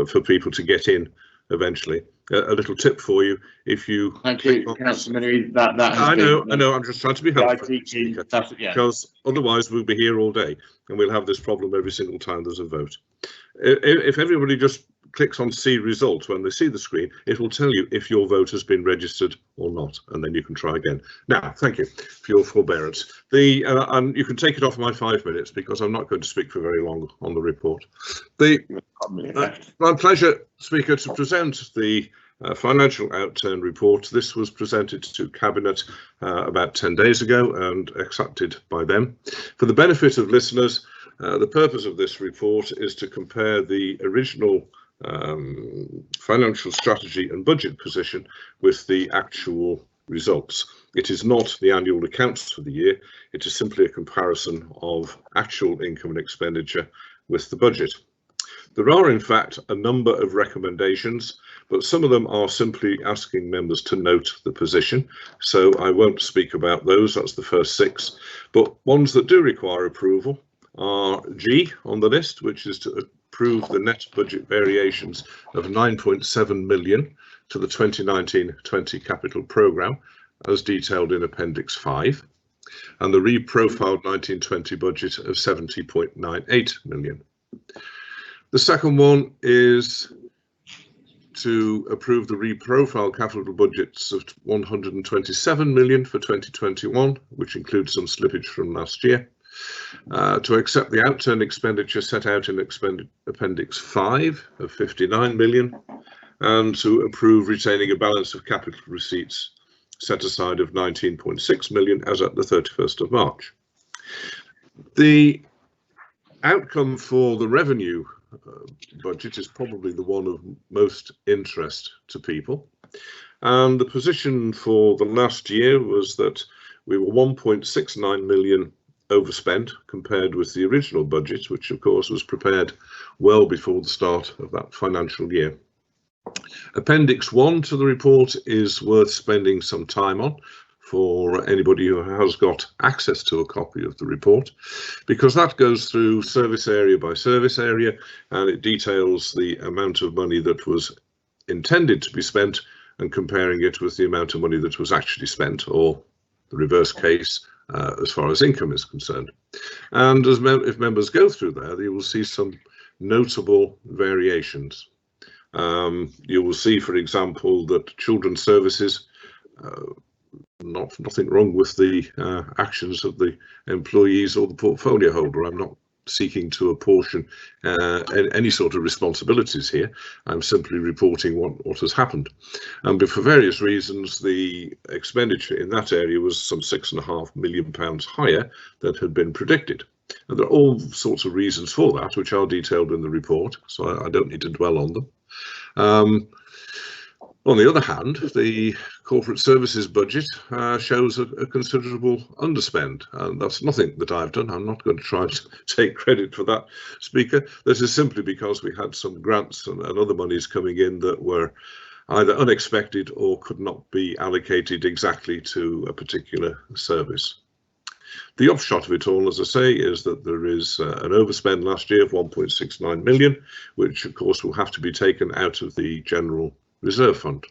for people to get in eventually. A little tip for you: if you thank you, Councillor Minery. That has I know. I'm just trying to be helpful, yeah. because otherwise we'll be here all day and we'll have this problem every single time there's a vote. If everybody just clicks on see result when they see the screen, it will tell you if your vote has been registered or not, and then you can try again. Now, thank you for your forbearance. And you can take it off my 5 minutes, because I'm not going to speak for very long on the report. My pleasure, Speaker, to present the financial outturn report. This was presented to Cabinet about 10 days ago and accepted by them. For the benefit of listeners, the purpose of this report is to compare the original financial strategy and budget position with the actual results. It is not the annual accounts for the year, it is simply a comparison of actual income and expenditure with the budget. There are in fact a number of recommendations, but some of them are simply asking members to note the position, so I won't speak about those. That's the first 6, but ones that do require approval are G on the list, which is to approve the net budget variations of 9.7 million to the 2019-20 capital programme as detailed in Appendix 5, and the reprofiled 1920 budget of 70.98 million. The second one is to approve the reprofiled capital budgets of 127 million for 2021, which includes some slippage from last year, to accept the outturn expenditure set out in Appendix 5 of 59 million, and to approve retaining a balance of capital receipts set aside of 19.6 million as at the 31st of March. The outcome for the revenue budget is probably the one of most interest to people. And the position for the last year was that we were 1.69 million overspent compared with the original budget, which of course was prepared well before the start of that financial year. Appendix 1 to the report is worth spending some time on for anybody who has got access to a copy of the report, because that goes through service area by service area, and it details the amount of money that was intended to be spent and comparing it with the amount of money that was actually spent, or the reverse case as far as income is concerned. And as if members go through there, you will see some notable variations. You will see, for example, that children's services, nothing wrong with the actions of the employees or the portfolio holder. I'm not seeking to apportion any sort of responsibilities here. I'm simply reporting what has happened. But for various reasons, the expenditure in that area was some £6.5 million higher than had been predicted. And there are all sorts of reasons for that, which are detailed in the report, so I don't need to dwell on them. On the other hand, the corporate services budget shows a considerable underspend, and that's nothing that I've done. I'm not going to try to take credit for that, Speaker. This is simply because we had some grants and other monies coming in that were either unexpected or could not be allocated exactly to a particular service. The upshot of it all, as I say, is that there is an overspend last year of 1.69 million, which of course will have to be taken out of the General Reserve Fund.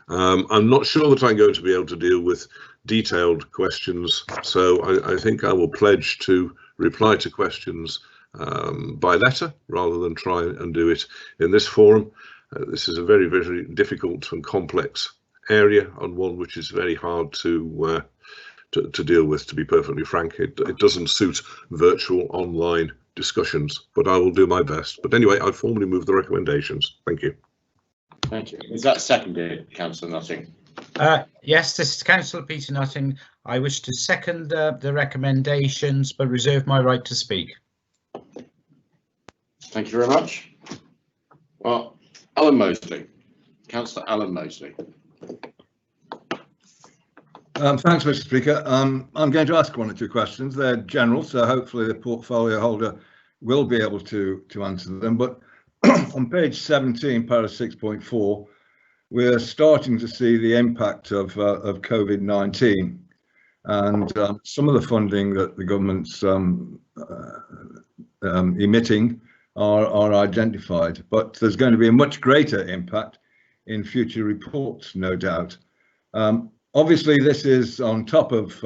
I'm not sure that I'm going to be able to deal with detailed questions, so I think I will pledge to reply to questions by letter rather than try and do it in this forum. This is a very, very difficult and complex area, and one which is very hard to deal with, to be perfectly frank. It doesn't suit virtual online discussions, but I will do my best. But anyway, I formally move the recommendations. Thank you. Thank you. Is that seconded, Councillor Nutting? Yes, this is Councillor Peter Nutting. I wish to second the recommendations, but reserve my right to speak. Thank you very much. Well, Alan Mosley, Councillor Alan Mosley. Thanks, Mr. Speaker. I'm going to ask one or two questions. They're general, so hopefully the portfolio holder will be able to answer them. But on page 17, para 6.4, we're starting to see the impact of COVID-19, and some of the funding that the government's emitting are identified. But there's going to be a much greater impact in future reports, no doubt. Obviously, this is on top of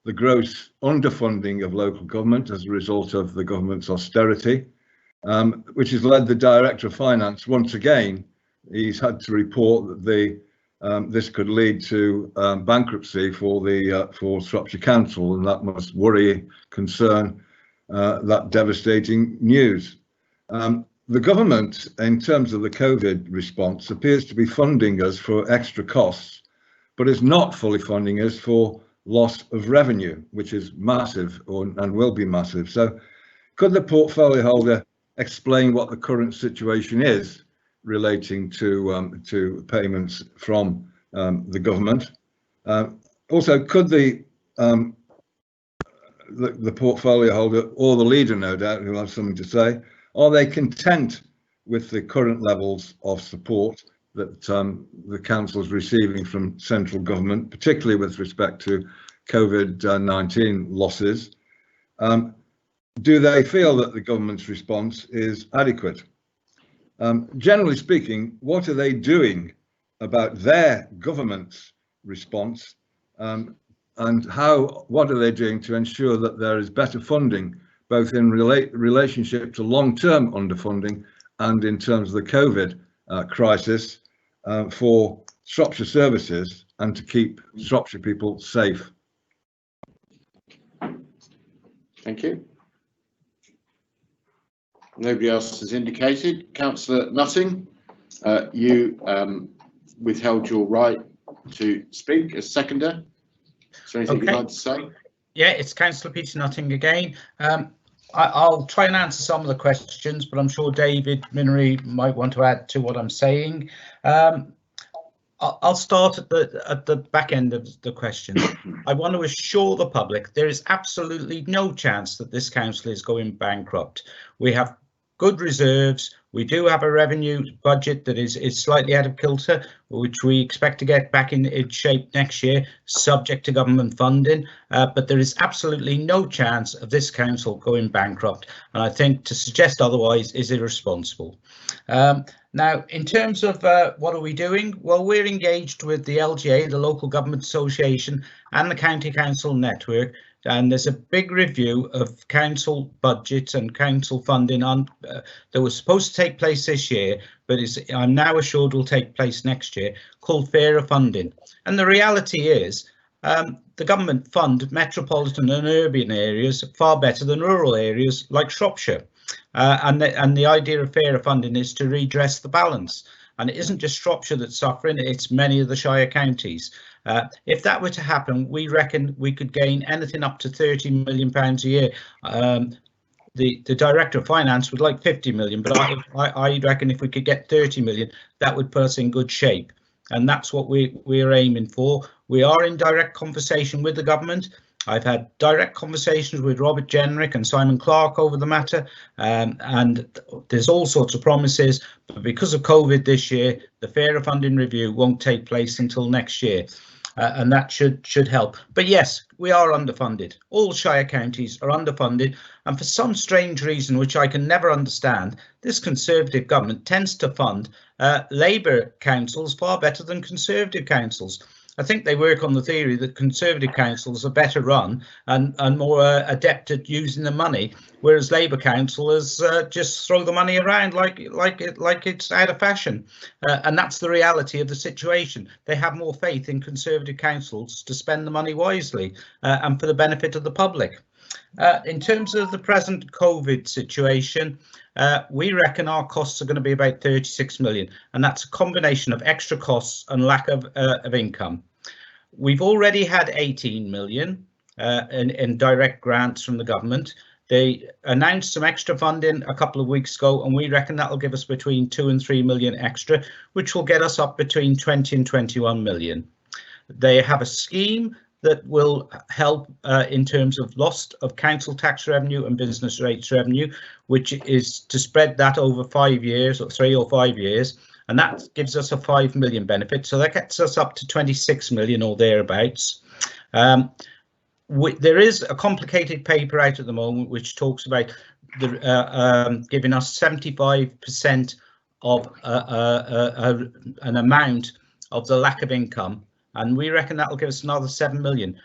the gross underfunding of local government as a result of the government's austerity, which has led the Director of Finance once again. He's had to report that this could lead to bankruptcy for Shropshire Council, and that must worry, concern that devastating news. The government, in terms of the COVID response, appears to be funding us for extra costs, but is not fully funding us for loss of revenue, which is massive and will be massive. So could the portfolio holder explain what the current situation is relating to payments from the government? Also, could the portfolio holder, or the leader no doubt, who will have something to say, are they content with the current levels of support that the council is receiving from central government, particularly with respect to COVID-19 losses? Do they feel that the government's response is adequate? Generally speaking, what are they doing about their government's response, and what are they doing to ensure that there is better funding, both in relationship to long-term underfunding and in terms of the COVID crisis, for Shropshire services and to keep Shropshire people safe? Thank you. Nobody else has indicated. Councillor Nutting, you withheld your right to speak as seconder. Is there anything you'd like to say? Yeah, it's Councillor Peter Nutting again. I'll try and answer some of the questions, but I'm sure David Minery might want to add to what I'm saying. I'll start at the back end of the question. I want to assure the public there is absolutely no chance that this council is going bankrupt. We have good reserves. We do have a revenue budget that is slightly out of kilter, which we expect to get back in shape next year, subject to government funding. But there is absolutely no chance of this council going bankrupt. And I think to suggest otherwise is irresponsible. Now, in terms of what are we doing? Well, we're engaged with the LGA, the Local Government Association, and the County Council Network. And there's a big review of council budgets and council funding on that was supposed to take place this year, but I'm now assured will take place next year, called Fairer Funding. And the reality is the government fund metropolitan and urban areas far better than rural areas like Shropshire. And the idea of fairer funding is to redress the balance. And it isn't just Shropshire that's suffering, it's many of the Shire counties. If that were to happen, we reckon we could gain anything up to £30 million a year. The Director of Finance would like 50 million, but I reckon if we could get 30 million, that would put us in good shape. And that's what we're aiming for. We are in direct conversation with the government. I've had direct conversations with Robert Jenrick and Simon Clark over the matter, and there's all sorts of promises, but because of COVID this year, the Fairer Funding Review won't take place until next year, and that should help. But yes, we are underfunded. All Shire counties are underfunded, and for some strange reason, which I can never understand, this Conservative government tends to fund Labour councils far better than Conservative councils. I think they work on the theory that Conservative councils are better run and more adept at using the money, whereas Labour councillors just throw the money around like it's out of fashion. And that's the reality of the situation. They have more faith in Conservative councils to spend the money wisely and for the benefit of the public. In terms of the present COVID situation, we reckon our costs are going to be about 36 million, and that's a combination of extra costs and lack of income. We've already had 18 million in direct grants from the government. They announced some extra funding a couple of weeks ago, and we reckon that will give us between 2 and 3 million extra, which will get us up between 20 and 21 million. They have a scheme that will help in terms of loss of council tax revenue and business rates revenue, which is to spread that over 5 years or 3 or 5 years. And that gives us a 5 million benefit. So that gets us up to 26 million or thereabouts. There is a complicated paper out at the moment which talks about giving us 75% of an amount of the lack of income. And we reckon that will give us another 7 million.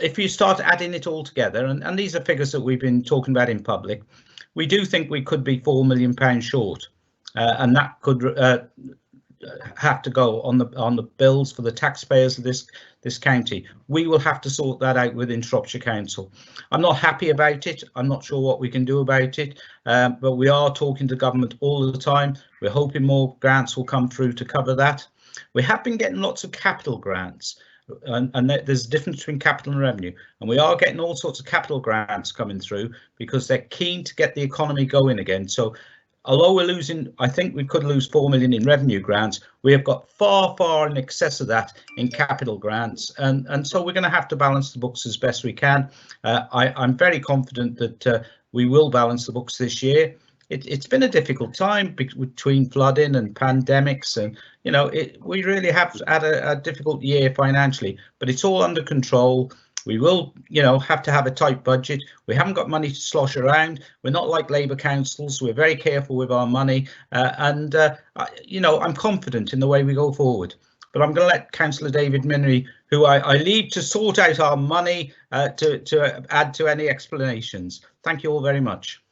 If you start adding it all together, and these are figures that we've been talking about in public, we do think we could be £4 million short. And that could have to go on the bills for the taxpayers of this county. We will have to sort that out within Shropshire Council. I'm not happy about it. I'm not sure what we can do about it, but we are talking to government all the time. We're hoping more grants will come through to cover that. We have been getting lots of capital grants, and there's a difference between capital and revenue, and we are getting all sorts of capital grants coming through because they're keen to get the economy going again. So although we're losing, I think we could lose 4 million in revenue grants, we have got far in excess of that in capital grants, and so we're going to have to balance the books as best we can. I'm very confident that we will balance the books this year. It's been a difficult time between flooding and pandemics, and we really have had a difficult year financially, but it's all under control. We will, have to have a tight budget. We haven't got money to slosh around. We're not like Labour councils. We're very careful with our money, and I'm confident in the way we go forward. But I'm going to let Councillor David Minery, who I leave to sort out our money, to add to any explanations. Thank you all very much.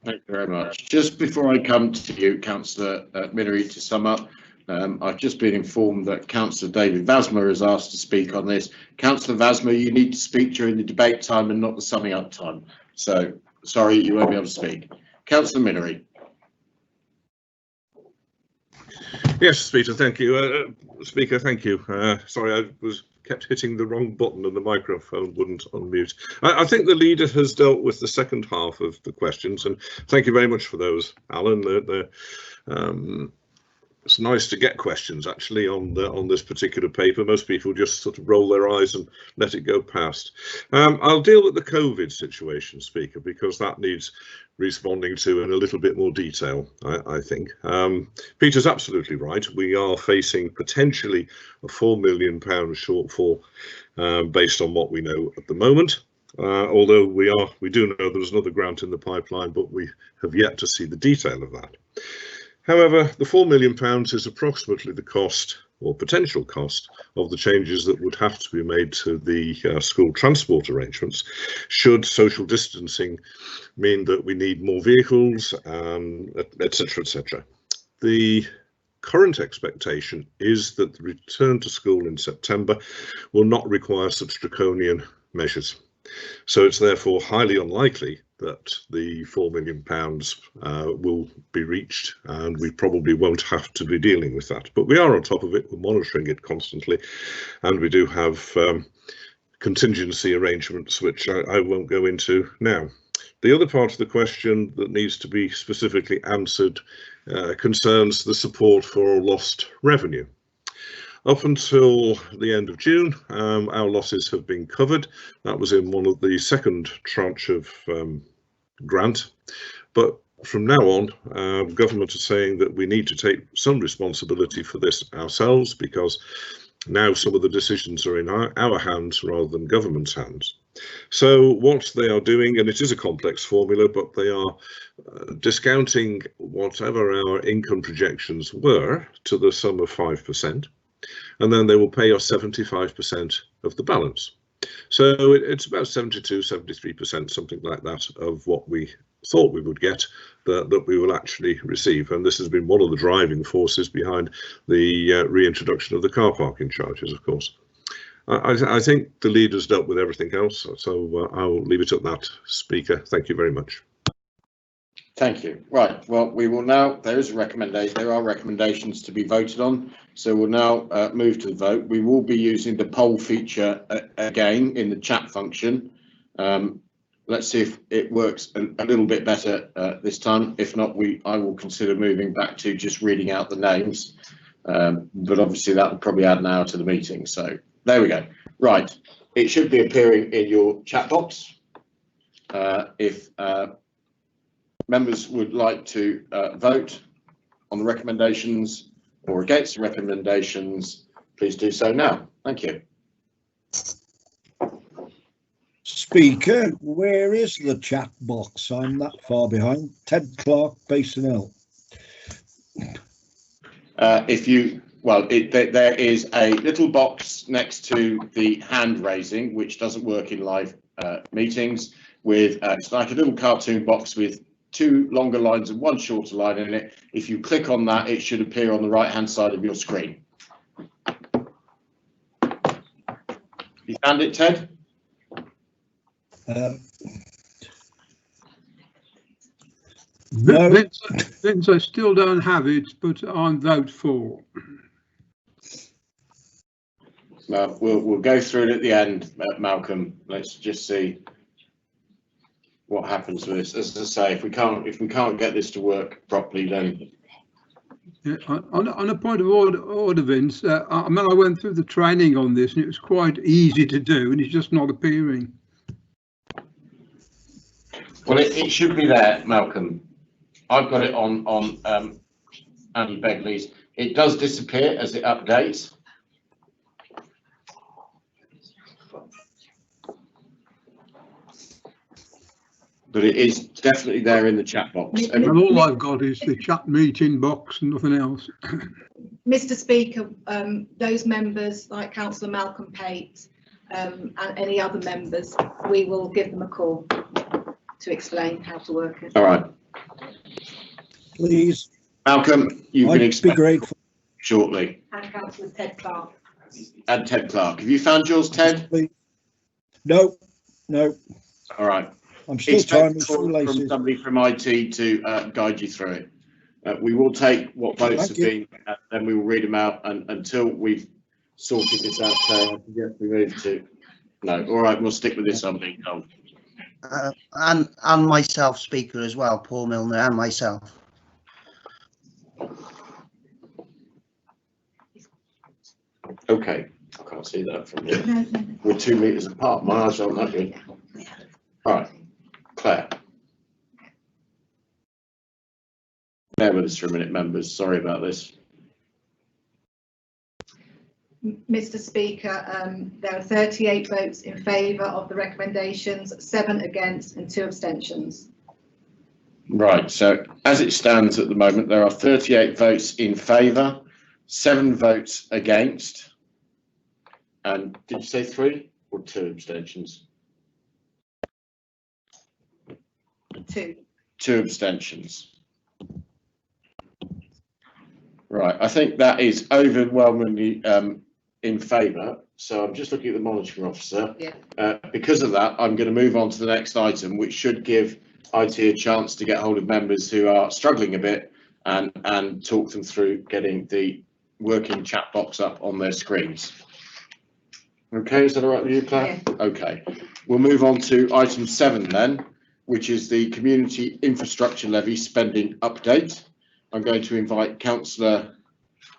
Thank you very much. Just before I come to you, Councillor Minery, to sum up, I've just been informed that Councillor David Vasmer has asked to speak on this. Councillor Vasmer, you need to speak during the debate time and not the summing up time. So sorry, you won't be able to speak. Councillor Minory. Yes, Peter, thank you. Speaker, thank you. Sorry, I kept hitting the wrong button and the microphone wouldn't unmute. I think the leader has dealt with the second half of the questions, and thank you very much for those, Alan. It's nice to get questions actually on this particular paper. Most people just sort of roll their eyes and let it go past. I'll deal with the COVID situation, Speaker, because that needs responding to in a little bit more detail, I think. Peter's absolutely right. We are facing potentially a £4 million shortfall based on what we know at the moment. Although we do know there's another grant in the pipeline, but we have yet to see the detail of that. However, the £4 million is approximately the cost or potential cost of the changes that would have to be made to the school transport arrangements should social distancing mean that we need more vehicles, etc., etc. The current expectation is that the return to school in September will not require such draconian measures. So it's therefore highly unlikely that the £4 million will be reached, and we probably won't have to be dealing with that. But we are on top of it, we're monitoring it constantly, and we do have contingency arrangements, which I won't go into now. The other part of the question that needs to be specifically answered concerns the support for lost revenue. Up until the end of June, our losses have been covered. That was in one of the second tranche of grant. But from now on, government is saying that we need to take some responsibility for this ourselves, because now some of the decisions are in our hands rather than government's hands. So what they are doing, and it is a complex formula, but they are discounting whatever our income projections were to the sum of 5%. And then they will pay us 75% of the balance. So it's about 72, 73%, something like that, of what we thought we would get that we will actually receive. And this has been one of the driving forces behind the reintroduction of the car parking charges, of course. I think the leaders dealt with everything else, so I'll leave it at that, Speaker. Thank you very much. Thank you. Right, well, we will now, there are recommendations to be voted on, so we'll now move to the vote. We will be using the poll feature again in the chat function. Let's see if it works a little bit better this time. If not, I will consider moving back to just reading out the names, but obviously that will probably add an hour to the meeting, so there we go. Right, it should be appearing in your chat box. If members would like to vote on the recommendations or against the recommendations, please do so now. Thank you. Speaker, where is the chat box? I'm that far behind. Ted Clark, Basin Hill. There is a little box next to the hand raising, which doesn't work in live meetings, with it's like a little cartoon box with 2 longer lines and 1 shorter line in it. If you click on that, it should appear on the right hand side of your screen. You found it, Ted? No. Vince, I still don't have it, but I'm vote for. Well, we'll go through it at the end, Malcolm. Let's just see what happens with this. As I say, if we can't get this to work properly, then Yeah, on a point of order, Vince, I mean, I went through the training on this and it was quite easy to do, and it's just not appearing. Well, it should be there, Malcolm. I've got it on Andy Begley's. It does disappear as it updates. But it is definitely there in the chat box. And all I've got is the chat meeting box and nothing else. Mr. Speaker, those members like Councillor Malcolm Pate and any other members, we will give them a call to explain how to work it. All right. Please. Malcolm, you've been expected shortly. And Councillor Ted Clark. And Ted Clark. Have you found yours, Ted? No, no. All right. I'm still It's tying my taken from shoelaces. somebody from IT to guide you through it. We will take what votes Thank have you. been, and we will read them out, and until we've sorted this out, I suggest we move to. No, all right, we'll stick with this. I'm being told. And myself, Speaker, as well, Paul Milner, and myself. Okay, I can't see that from here. We're 2 meters apart. My eyes aren't that good. All right, Claire. Bear with us for a minute, members. Sorry about this. Mr. Speaker, there are 38 votes in favour of the recommendations, 7 against and 2 abstentions. Right, so as it stands at the moment, there are 38 votes in favour, 7 votes against, and did you say 3 or 2 abstentions? 2. 2 abstentions. Right, I think that is overwhelmingly in favour. So I'm just looking at the monitoring officer. Yeah. Because of that, I'm going to move on to the next item, which should give IT a chance to get hold of members who are struggling a bit and talk them through getting the working chat box up on their screens. Okay, is that all right with you, Claire? Yeah. Okay, we'll move on to item 7 then, which is the Community Infrastructure Levy spending update. I'm going to invite Councillor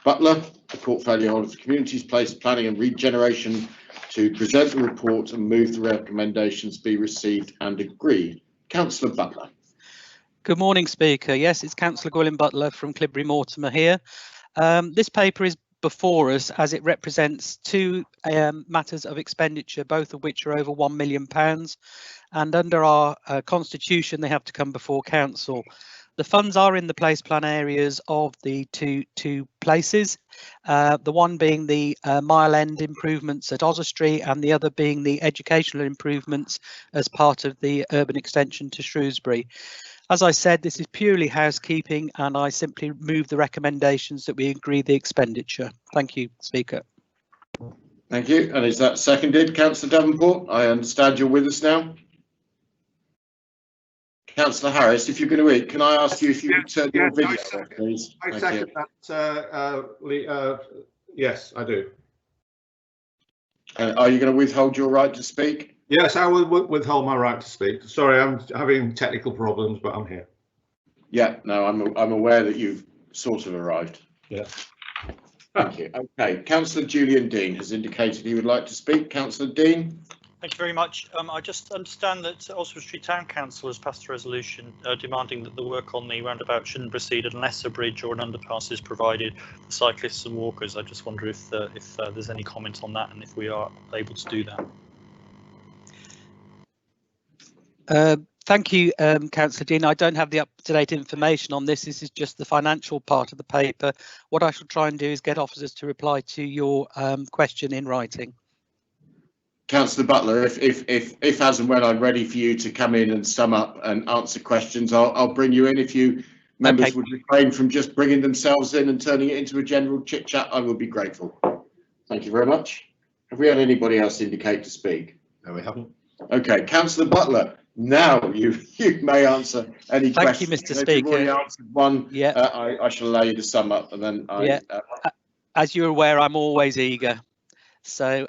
Butler, the portfolio holder for Communities, Place Planning and Regeneration, to present the report and move the recommendations be received and agreed. Councillor Butler. Good morning, Speaker. Yes, it's Councillor Gwilym Butler from Clibberry Mortimer here. This paper is before us as it represents 2 matters of expenditure, both of which are over £1 million, and under our constitution they have to come before council. The funds are in the place plan areas of the two places, the one being the Mile End improvements at Oswestry and the other being the educational improvements as part of the urban extension to Shrewsbury. As I said, this is purely housekeeping and I simply move the recommendations that we agree the expenditure. Thank you, Speaker. Thank you. And is that seconded, Councillor Davenport? I understand you're with us now. Councillor Harris, if you're going to read, can I ask you if you could turn your video on, please? I second that. Yes, I do. Are you going to withhold your right to speak? Yes, I will withhold my right to speak. Sorry, I'm having technical problems, but I'm here. Yeah, no, I'm aware that you've sort of arrived. Yeah. Thank you. Okay, Councillor Julian Dean has indicated he would like to speak. Councillor Dean. Thank you very much. I just understand that Oswestry Town Council has passed a resolution demanding that the work on the roundabout shouldn't proceed unless a bridge or an underpass is provided for cyclists and walkers. I just wonder if there's any comment on that and if we are able to do that. Thank you, Councillor Dean. I don't have the up-to-date information on this. This is just the financial part of the paper. What I shall try and do is get officers to reply to your question in writing. Councillor Butler, if as and when I'm ready for you to come in and sum up and answer questions, I'll bring you in. If you members would refrain from just bringing themselves in and turning it into a general chit chat, I will be grateful. Thank you very much. Have we had anybody else indicate to speak? No, we haven't. Okay, Councillor Butler, now you may answer any questions. Thank you, Mr. Speaker. You've already answered one. Yeah. I shall allow you to sum up and then as you're aware, I'm always eager. So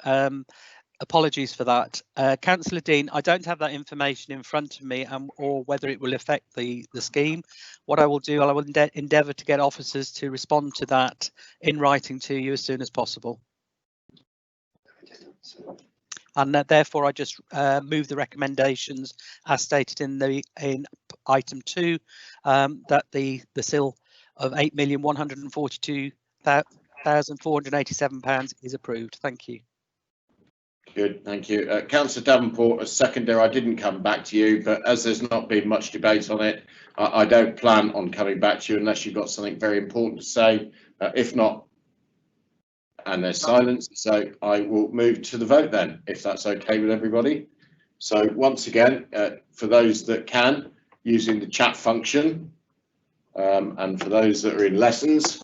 apologies for that. Councillor Dean, I don't have that information in front of me or whether it will affect the scheme. What I will do, I will endeavour to get officers to respond to that in writing to you as soon as possible. And therefore, I just move the recommendations as stated in item 2, that the SIL of £8,142,487 is approved. Thank you. Good, thank you. Councillor Davenport, as seconder, I didn't come back to you, but as there's not been much debate on it, I don't plan on coming back to you unless you've got something very important to say. If not, and there's silence, so I will move to the vote then, if that's okay with everybody. So once again, for those that can, using the chat function, and for those that are in lessons,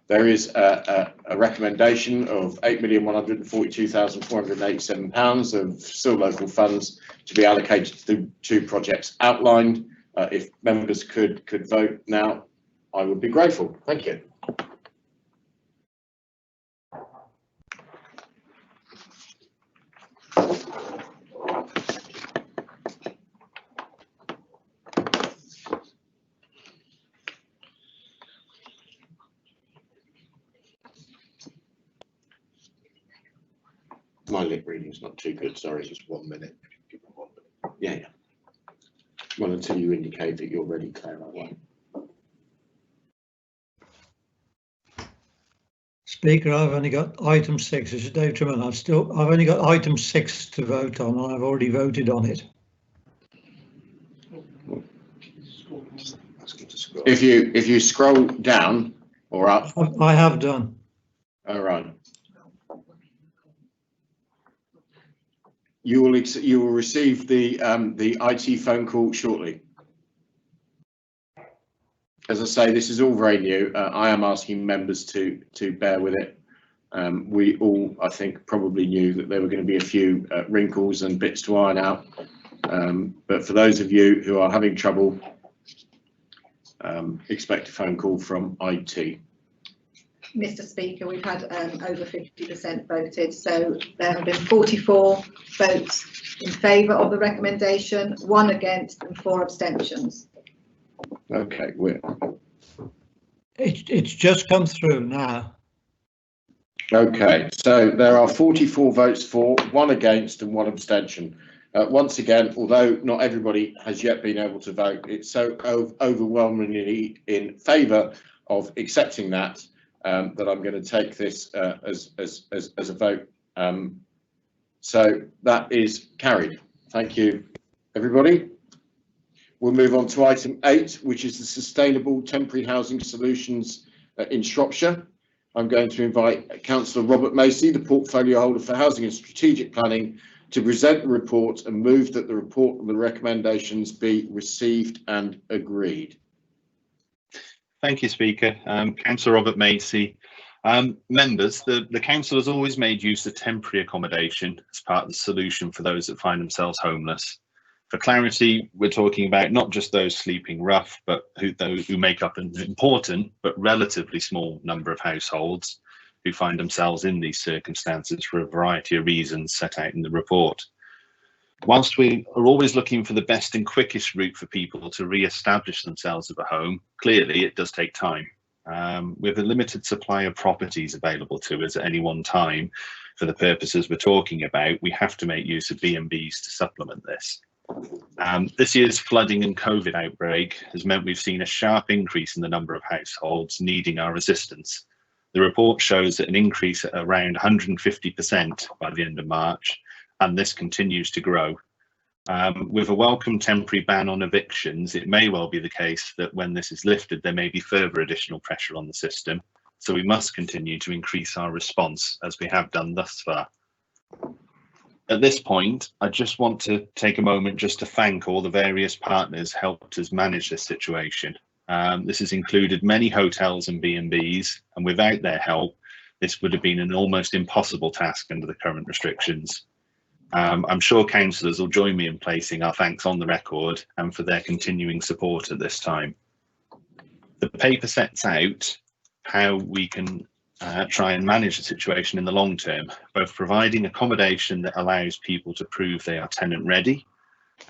There is a recommendation of £8,142,487 of still local funds to be allocated to the 2 projects outlined. If members could vote now, I would be grateful. Thank you. My lip reading is not too good, sorry, just 1 minute. Yeah. Well, until you indicate that you're ready, Claire, I won't. Speaker, I've only got item 6. This is Dave Trimmer. I've only got item 6 to vote on, and I've already voted on it. If you scroll down or up. I have done. All right. You will receive the IT phone call shortly. As I say, this is all very new. I am asking members to bear with it. We all, I think, probably knew that there were going to be a few wrinkles and bits to iron out. But for those of you who are having trouble, expect a phone call from IT. Mr. Speaker, we've had over 50% voted, so there have been 44 votes in favour of the recommendation, 1 against and 4 abstentions. Okay, It's just come through now. Okay, so there are 44 votes for, 1 against and 1 abstention. Once again, although not everybody has yet been able to vote, it's so overwhelmingly in favour of accepting that that I'm going to take this as a vote. So that is carried. Thank you, everybody. We'll move on to item 8, which is the Sustainable Temporary Housing Solutions in Shropshire. I'm going to invite Councillor Robert Macy, the portfolio holder for Housing and Strategic Planning, to present the report and move that the report and the recommendations be received and agreed. Thank you, Speaker. Councillor Robert Macy. Members, the Council has always made use of temporary accommodation as part of the solution for those that find themselves homeless. For clarity, we're talking about not just those sleeping rough, but those who make up an important but relatively small number of households who find themselves in these circumstances for a variety of reasons set out in the report. Whilst we are always looking for the best and quickest route for people to re-establish themselves at a home, clearly it does take time. With a limited supply of properties available to us at any one time for the purposes we're talking about, we have to make use of B&Bs to supplement this. This year's flooding and COVID outbreak has meant we've seen a sharp increase in the number of households needing our assistance. The report shows an increase at around 150% by the end of March, and this continues to grow. With a welcome temporary ban on evictions, it may well be the case that when this is lifted, there may be further additional pressure on the system. So we must continue to increase our response as we have done thus far. At this point, I just want to take a moment just to thank all the various partners who helped us manage this situation. This has included many hotels and B&Bs, and without their help, this would have been an almost impossible task under the current restrictions. I'm sure councillors will join me in placing our thanks on the record and for their continuing support at this time. The paper sets out how we can try and manage the situation in the long term, both providing accommodation that allows people to prove they are tenant ready,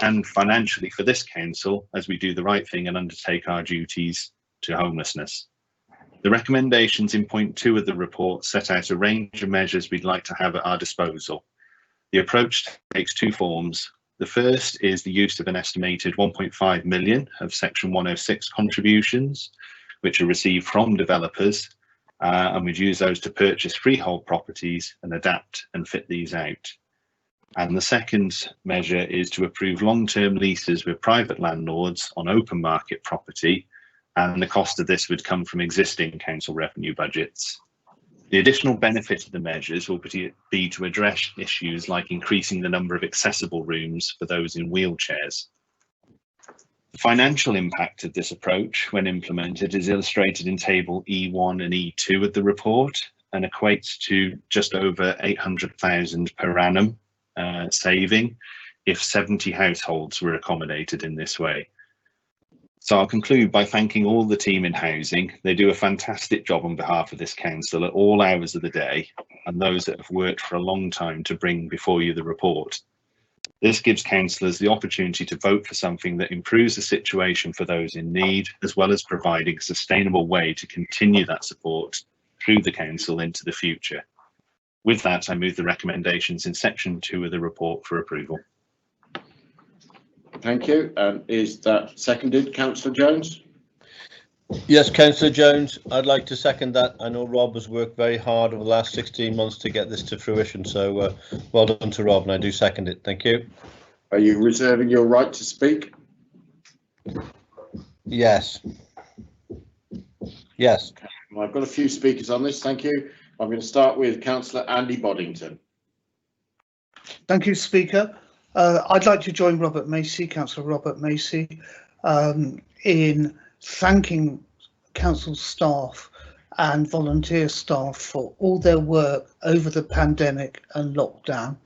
and financially for this council as we do the right thing and undertake our duties to homelessness. The recommendations in point 2 of the report set out a range of measures we'd like to have at our disposal. The approach takes 2 forms. The first is the use of an estimated 1.5 million of Section 106 contributions, which are received from developers, and we'd use those to purchase freehold properties and adapt and fit these out. And the second measure is to approve long-term leases with private landlords on open market property, and the cost of this would come from existing council revenue budgets. The additional benefit of the measures will be to address issues like increasing the number of accessible rooms for those in wheelchairs. The financial impact of this approach when implemented is illustrated in table E1 and E2 of the report and equates to just over 800,000 per annum saving if 70 households were accommodated in this way. So I'll conclude by thanking all the team in housing. They do a fantastic job on behalf of this council at all hours of the day, and those that have worked for a long time to bring before you the report. This gives councillors the opportunity to vote for something that improves the situation for those in need, as well as providing a sustainable way to continue that support through the council into the future. With that, I move the recommendations in section 2 of the report for approval. Thank you. Is that seconded, Councillor Jones? Yes, Councillor Jones, I'd like to second that. I know Rob has worked very hard over the last 16 months to get this to fruition, so well done to Rob, and I do second it. Thank you. Are you reserving your right to speak? Yes. Yes. Okay. Well, I've got a few speakers on this. Thank you. I'm going to start with Councillor Andy Boddington. Thank you, Speaker. I'd like to join Robert Macey, Councillor Robert Macey, in thanking council staff and volunteer staff for all their work over the pandemic and lockdown.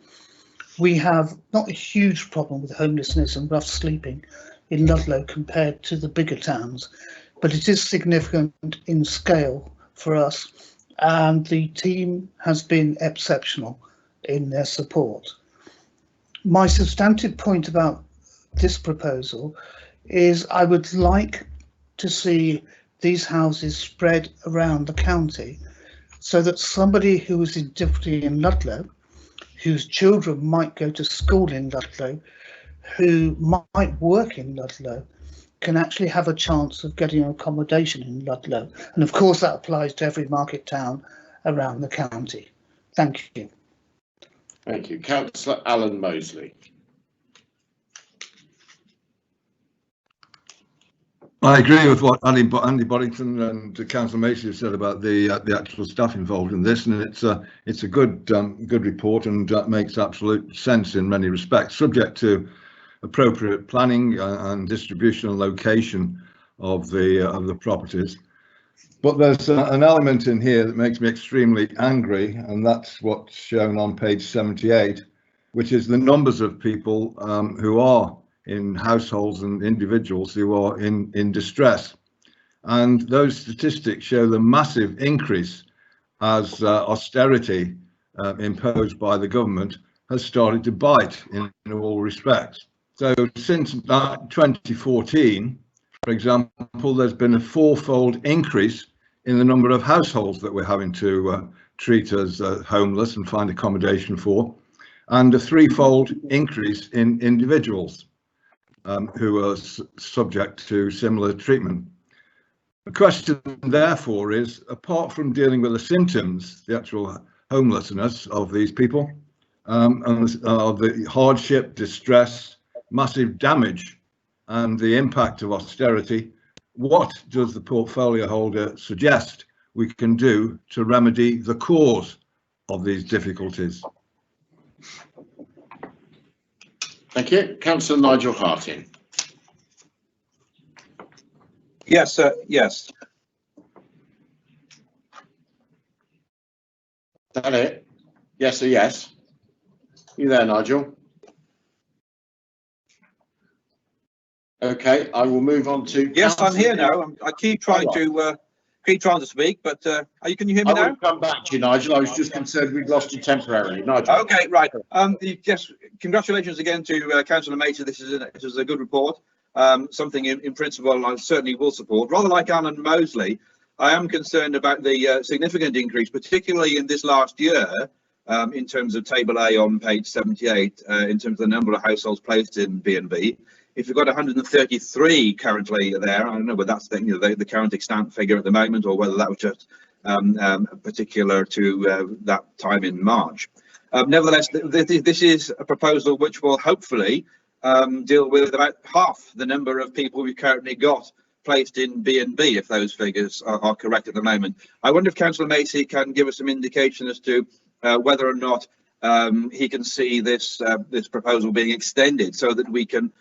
We have not a huge problem with homelessness and rough sleeping in Ludlow compared to the bigger towns, but it is significant in scale for us, and the team has been exceptional in their support. My substantive point about this proposal is I would like to see these houses spread around the county so that somebody who is in difficulty in Ludlow, whose children might go to school in Ludlow, who might work in Ludlow, can actually have a chance of getting accommodation in Ludlow. And of course that applies to every market town around the county. Thank you. Thank you. Councillor Alan Mosley. I agree with what Andy Boddington and Councillor Macey have said about the actual staff involved in this, and it's a good report and makes absolute sense in many respects, subject to appropriate planning and distribution and location of the properties. But there's an element in here that makes me extremely angry, and that's what's shown on page 78, which is the numbers of people who are in households and individuals who are in distress. And those statistics show the massive increase as austerity imposed by the government has started to bite in all respects. So since 2014, for example, there's been a fourfold increase in the number of households that we're having to treat as homeless and find accommodation for, and a threefold increase in individuals who are subject to similar treatment. The question, therefore, is, apart from dealing with the symptoms, the actual homelessness of these people, and the hardship, distress, massive damage, and the impact of austerity, what does the portfolio holder suggest we can do to remedy the cause of these difficulties? Thank you. Councillor Nigel Harting. Yes, sir. Yes. Is that it? Yes or yes? You there, Nigel? Okay, I will move on to. Yes, I'm here now. I keep trying to speak, but can you hear me now? I will come back to you, Nigel. I was just concerned we'd lost you temporarily, Nigel. Okay, right. Yes, congratulations again to Councillor Macey. This is a good report. Something in principle I certainly will support. Rather like Alan Mosley, I am concerned about the significant increase, particularly in this last year, in terms of table A on page 78, in terms of the number of households placed in B&B. If you've got 133 currently there, I don't know whether that's the current extant figure at the moment, or whether that was just particular to that time in March. Nevertheless, this is a proposal which will hopefully deal with about half the number of people we've currently got placed in B&B, if those figures are correct at the moment. I wonder if Councillor Macey can give us some indication as to whether or not he can see this proposal being extended, so that we can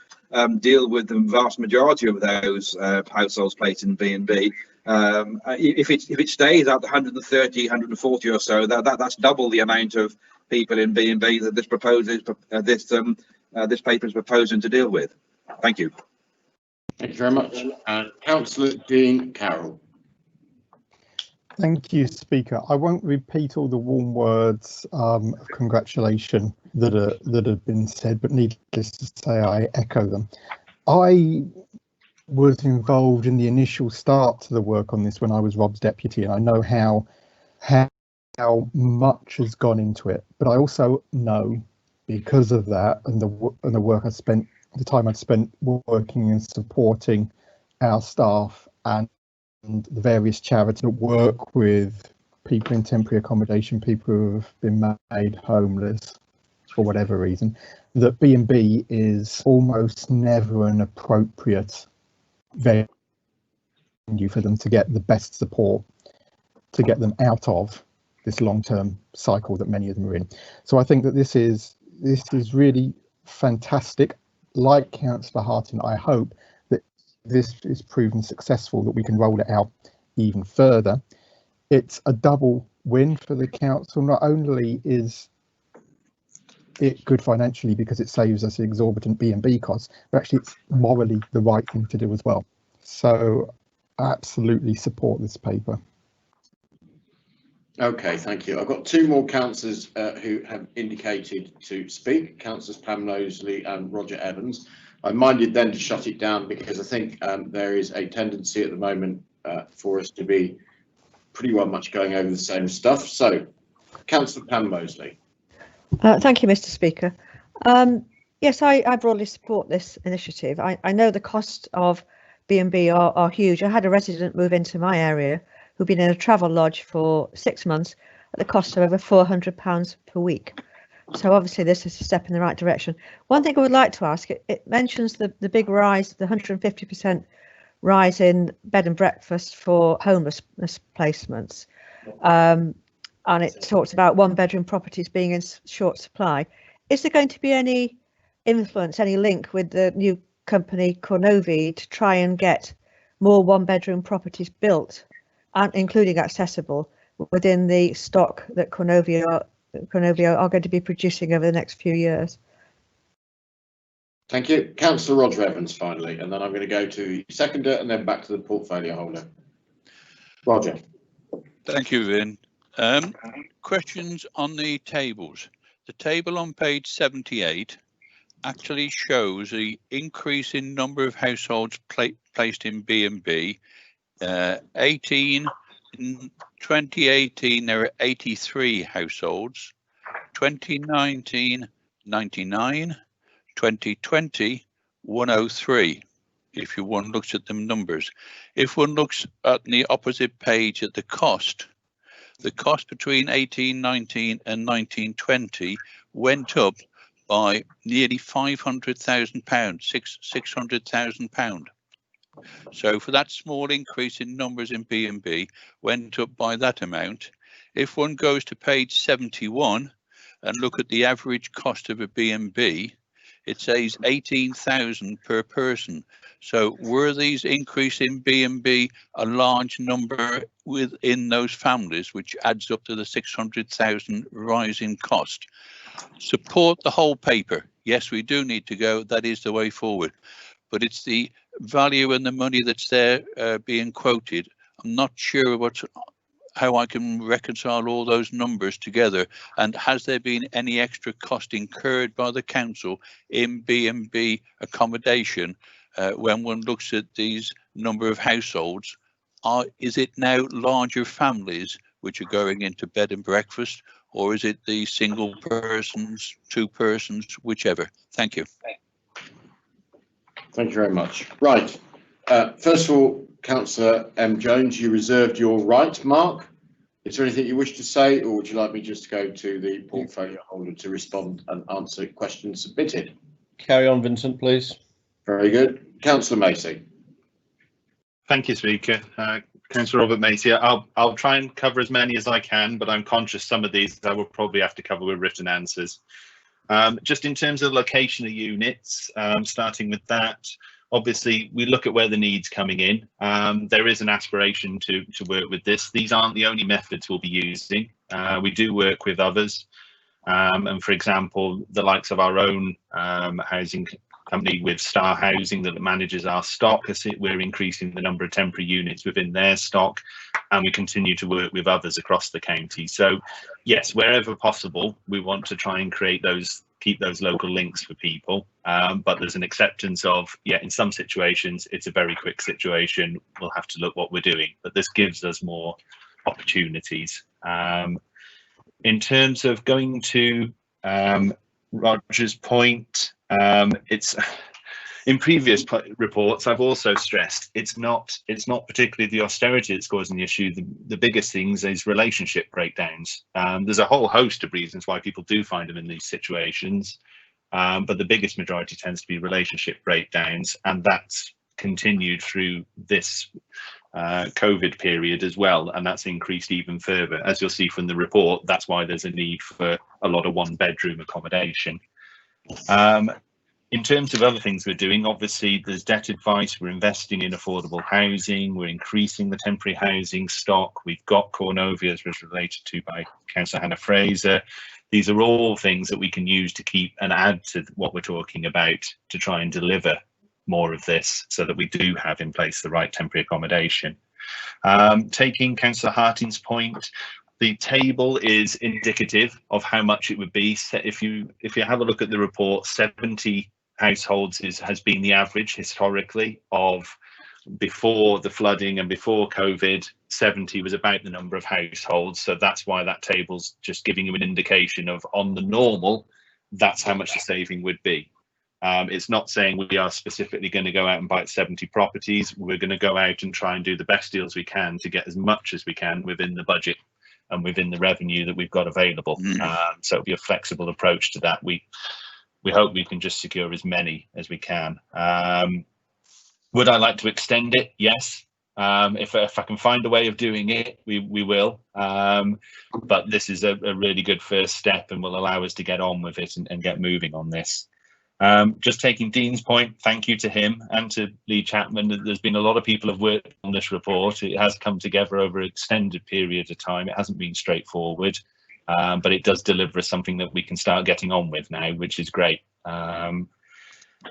deal with the vast majority of those households placed in B&B. If it stays at 130, 140 or so, that's double the amount of people in B&B that this paper is proposing to deal with. Thank you. Thank you very much. Councillor Dean Carroll. Thank you, Speaker. I won't repeat all the warm words of congratulation that have been said, but needless to say, I echo them. I was involved in the initial start to the work on this when I was Rob's deputy, and I know how much has gone into it. But I also know, because of that and the work I spent, the time I'd spent working and supporting our staff and the various charities that work with people in temporary accommodation, people who have been made homeless for whatever reason, that B&B is almost never an appropriate venue for them to get the best support to get them out of this long-term cycle that many of them are in. So I think that this is really fantastic. Like Councillor Hartin, I hope that this is proven successful, that we can roll it out even further. It's a double win for the council. Not only is it good financially because it saves us exorbitant B&B costs, but actually it's morally the right thing to do as well. So I absolutely support this paper. Okay, thank you. I've got two more councillors who have indicated to speak, Councillors Pam Mosley and Roger Evans. I minded then to shut it down because I think there is a tendency at the moment for us to be pretty well much going over the same stuff. So, Councillor Pam Mosley. Thank you, Mr. Speaker. Yes, I broadly support this initiative. I know the cost of B&B are huge. I had a resident move into my area who've been in a travel lodge for 6 months at the cost of over £400 per week. So obviously this is a step in the right direction. One thing I would like to ask, it mentions the big rise, the 150% rise in bed and breakfast for homelessness placements. And it talks about 1-bedroom properties being in short supply. Is there going to be any influence, any link with the new company Cornovi to try and get more 1-bedroom properties built, and including accessible, within the stock that Cornovi are going to be producing over the next few years? Thank you. Councillor Roger Evans finally, and then I'm going to go to the seconder and then back to the portfolio holder. Roger. Thank you, Vin. Questions on the tables. The table on page 78 actually shows the increase in number of households placed in B&B. In 2018 there were 83 households, 2019 99, 2020 103. If one looks at them numbers, if one looks at the opposite page at the cost between 1819 and 1920 went up by nearly £500,000, £600,000. So for that small increase in numbers in B&B went up by that amount. If one goes to page 71 and look at the average cost of a B&B, it says 18,000 per person. So were these increase in B&B a large number within those families, which adds up to the 600,000 rise in cost? Support the whole paper. Yes, we do need to go. That is the way forward. But it's the value and the money that's there being quoted. I'm not sure how I can reconcile all those numbers together. And has there been any extra cost incurred by the council in B&B accommodation when one looks at these number of households? Is it now larger families which are going into bed and breakfast, or is it the single persons, 2 persons, whichever? Thank you. Thank you very much. Right. First of all, Councillor M. Jones, you reserved your right. Mark, is there anything you wish to say, or would you like me just to go to the portfolio holder to respond and answer questions submitted? Carry on, Vincent, please. Very good. Councillor Macy. Thank you, Speaker. Councillor Robert Macy. I'll try and cover as many as I can, but I'm conscious some of these I will probably have to cover with written answers. Just in terms of location of units, starting with that, obviously we look at where the need's coming in. There is an aspiration to work with this. These aren't the only methods we'll be using. We do work with others. And for example, the likes of our own housing company with Star Housing that manages our stock, we're increasing the number of temporary units within their stock, and we continue to work with others across the county. So yes, wherever possible, we want to try and keep those local links for people, but there's an acceptance of, yeah, in some situations it's a very quick situation, we'll have to look what we're doing, but this gives us more opportunities. In terms of going to Roger's point, it's in previous reports I've also stressed it's not particularly the austerity that's causing the issue. The biggest things is relationship breakdowns. There's a whole host of reasons why people do find them in these situations, but the biggest majority tends to be relationship breakdowns, and that's continued through this COVID period as well, and that's increased even further. As you'll see from the report, that's why there's a need for a lot of one-bedroom accommodation. In terms of other things we're doing, obviously there's debt advice, we're investing in affordable housing, we're increasing the temporary housing stock, we've got Cornovia, as was related to by Councillor Hannah Fraser. These are all things that we can use to keep and add to what we're talking about to try and deliver more of this, so that we do have in place the right temporary accommodation. Taking Councillor Harting's point, the table is indicative of how much it would be. If you have a look at the report, 70 households has been the average historically of before the flooding and before COVID. 70 was about the number of households, so that's why that table's just giving you an indication of, on the normal, that's how much the saving would be. It's not saying we are specifically going to go out and buy 70 properties. We're going to go out and try and do the best deals we can to get as much as we can within the budget and within the revenue that we've got available. So it'll be a flexible approach to that. We hope we can just secure as many as we can. Would I like to extend it? Yes. If I can find a way of doing it, we will. But this is a really good first step and will allow us to get on with it and get moving on this. Just taking Dean's point, thank you to him and to Lee Chapman. There's been a lot of people have worked on this report. It has come together over an extended period of time. It hasn't been straightforward, but it does deliver something that we can start getting on with now, which is great. Hannah,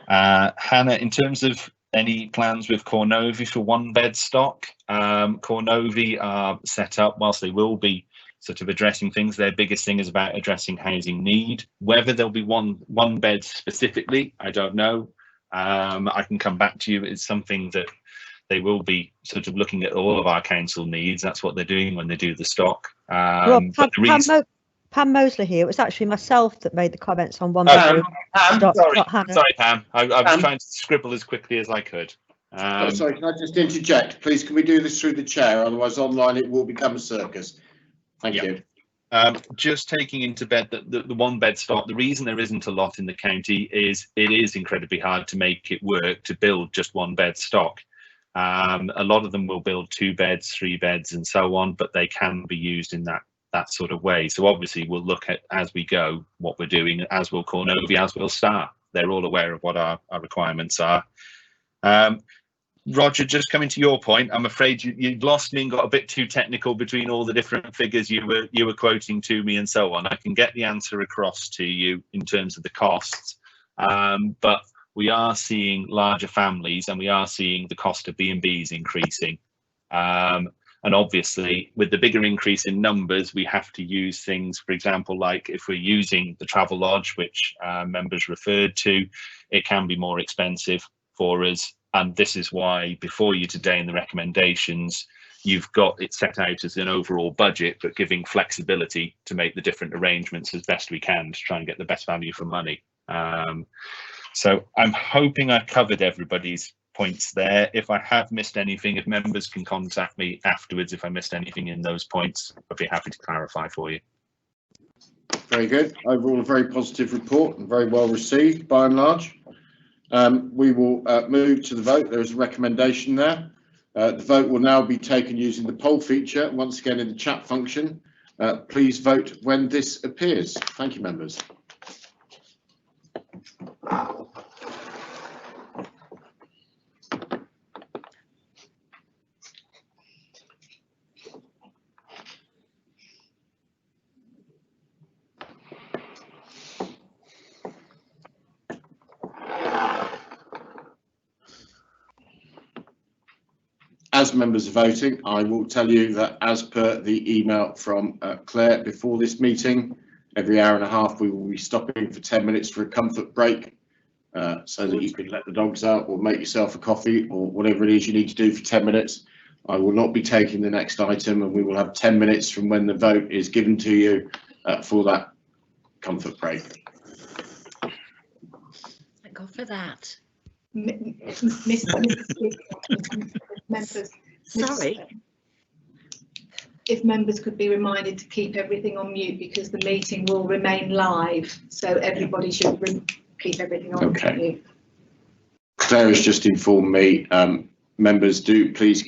in terms of any plans with Cornovia for one-bed stock, Cornovia are set up, whilst they will be sort of addressing things, their biggest thing is about addressing housing need. Whether there'll be one bed specifically, I don't know. I can come back to you. It's something that they will be sort of looking at all of our council needs. That's what they're doing when they do the stock. Rob, Pam Mosley here. It was actually myself that made the comments on one bedroom. Sorry, Pam. I was trying to scribble as quickly as I could. Sorry, can I just interject? Please, can we do this through the chair? Otherwise, online it will become a circus. Thank you. Just taking into bed the one bed stock, the reason there isn't a lot in the county is it is incredibly hard to make it work to build just one bed stock. A lot of them will build 2 beds, 3 beds and so on, but they can be used in that sort of way. So obviously we'll look at, as we go, what we're doing, as will Cornovia, as will Star. They're all aware of what our requirements are. Roger, just coming to your point, I'm afraid you've lost me and got a bit too technical between all the different figures you were quoting to me and so on. I can get the answer across to you in terms of the costs, but we are seeing larger families and we are seeing the cost of B&Bs increasing. And obviously, with the bigger increase in numbers, we have to use things, for example, like if we're using the travel lodge, which members referred to, it can be more expensive for us. And this is why before you today in the recommendations, you've got it set out as an overall budget, but giving flexibility to make the different arrangements as best we can to try and get the best value for money. So I'm hoping I've covered everybody's points there. If I have missed anything, if members can contact me afterwards, if I missed anything in those points, I'd be happy to clarify for you. Very good. Overall, a very positive report and very well received by and large. We will move to the vote. There is a recommendation there. The vote will now be taken using the poll feature, once again in the chat function. Please vote when this appears. Thank you, members. as members are voting, I will tell you that as per the email from Claire before this meeting, every hour and a half we will be stopping for 10 minutes for a comfort break, so that you can let the dogs out or make yourself a coffee or whatever it is you need to do for 10 minutes. I will not be taking the next item, and we will have 10 minutes from when the vote is given to you for that comfort break. Thank God for that. Members, Sorry. if members could be reminded to keep everything on mute, because the meeting will remain live, so everybody should keep everything on mute. Claire has just informed me, members do please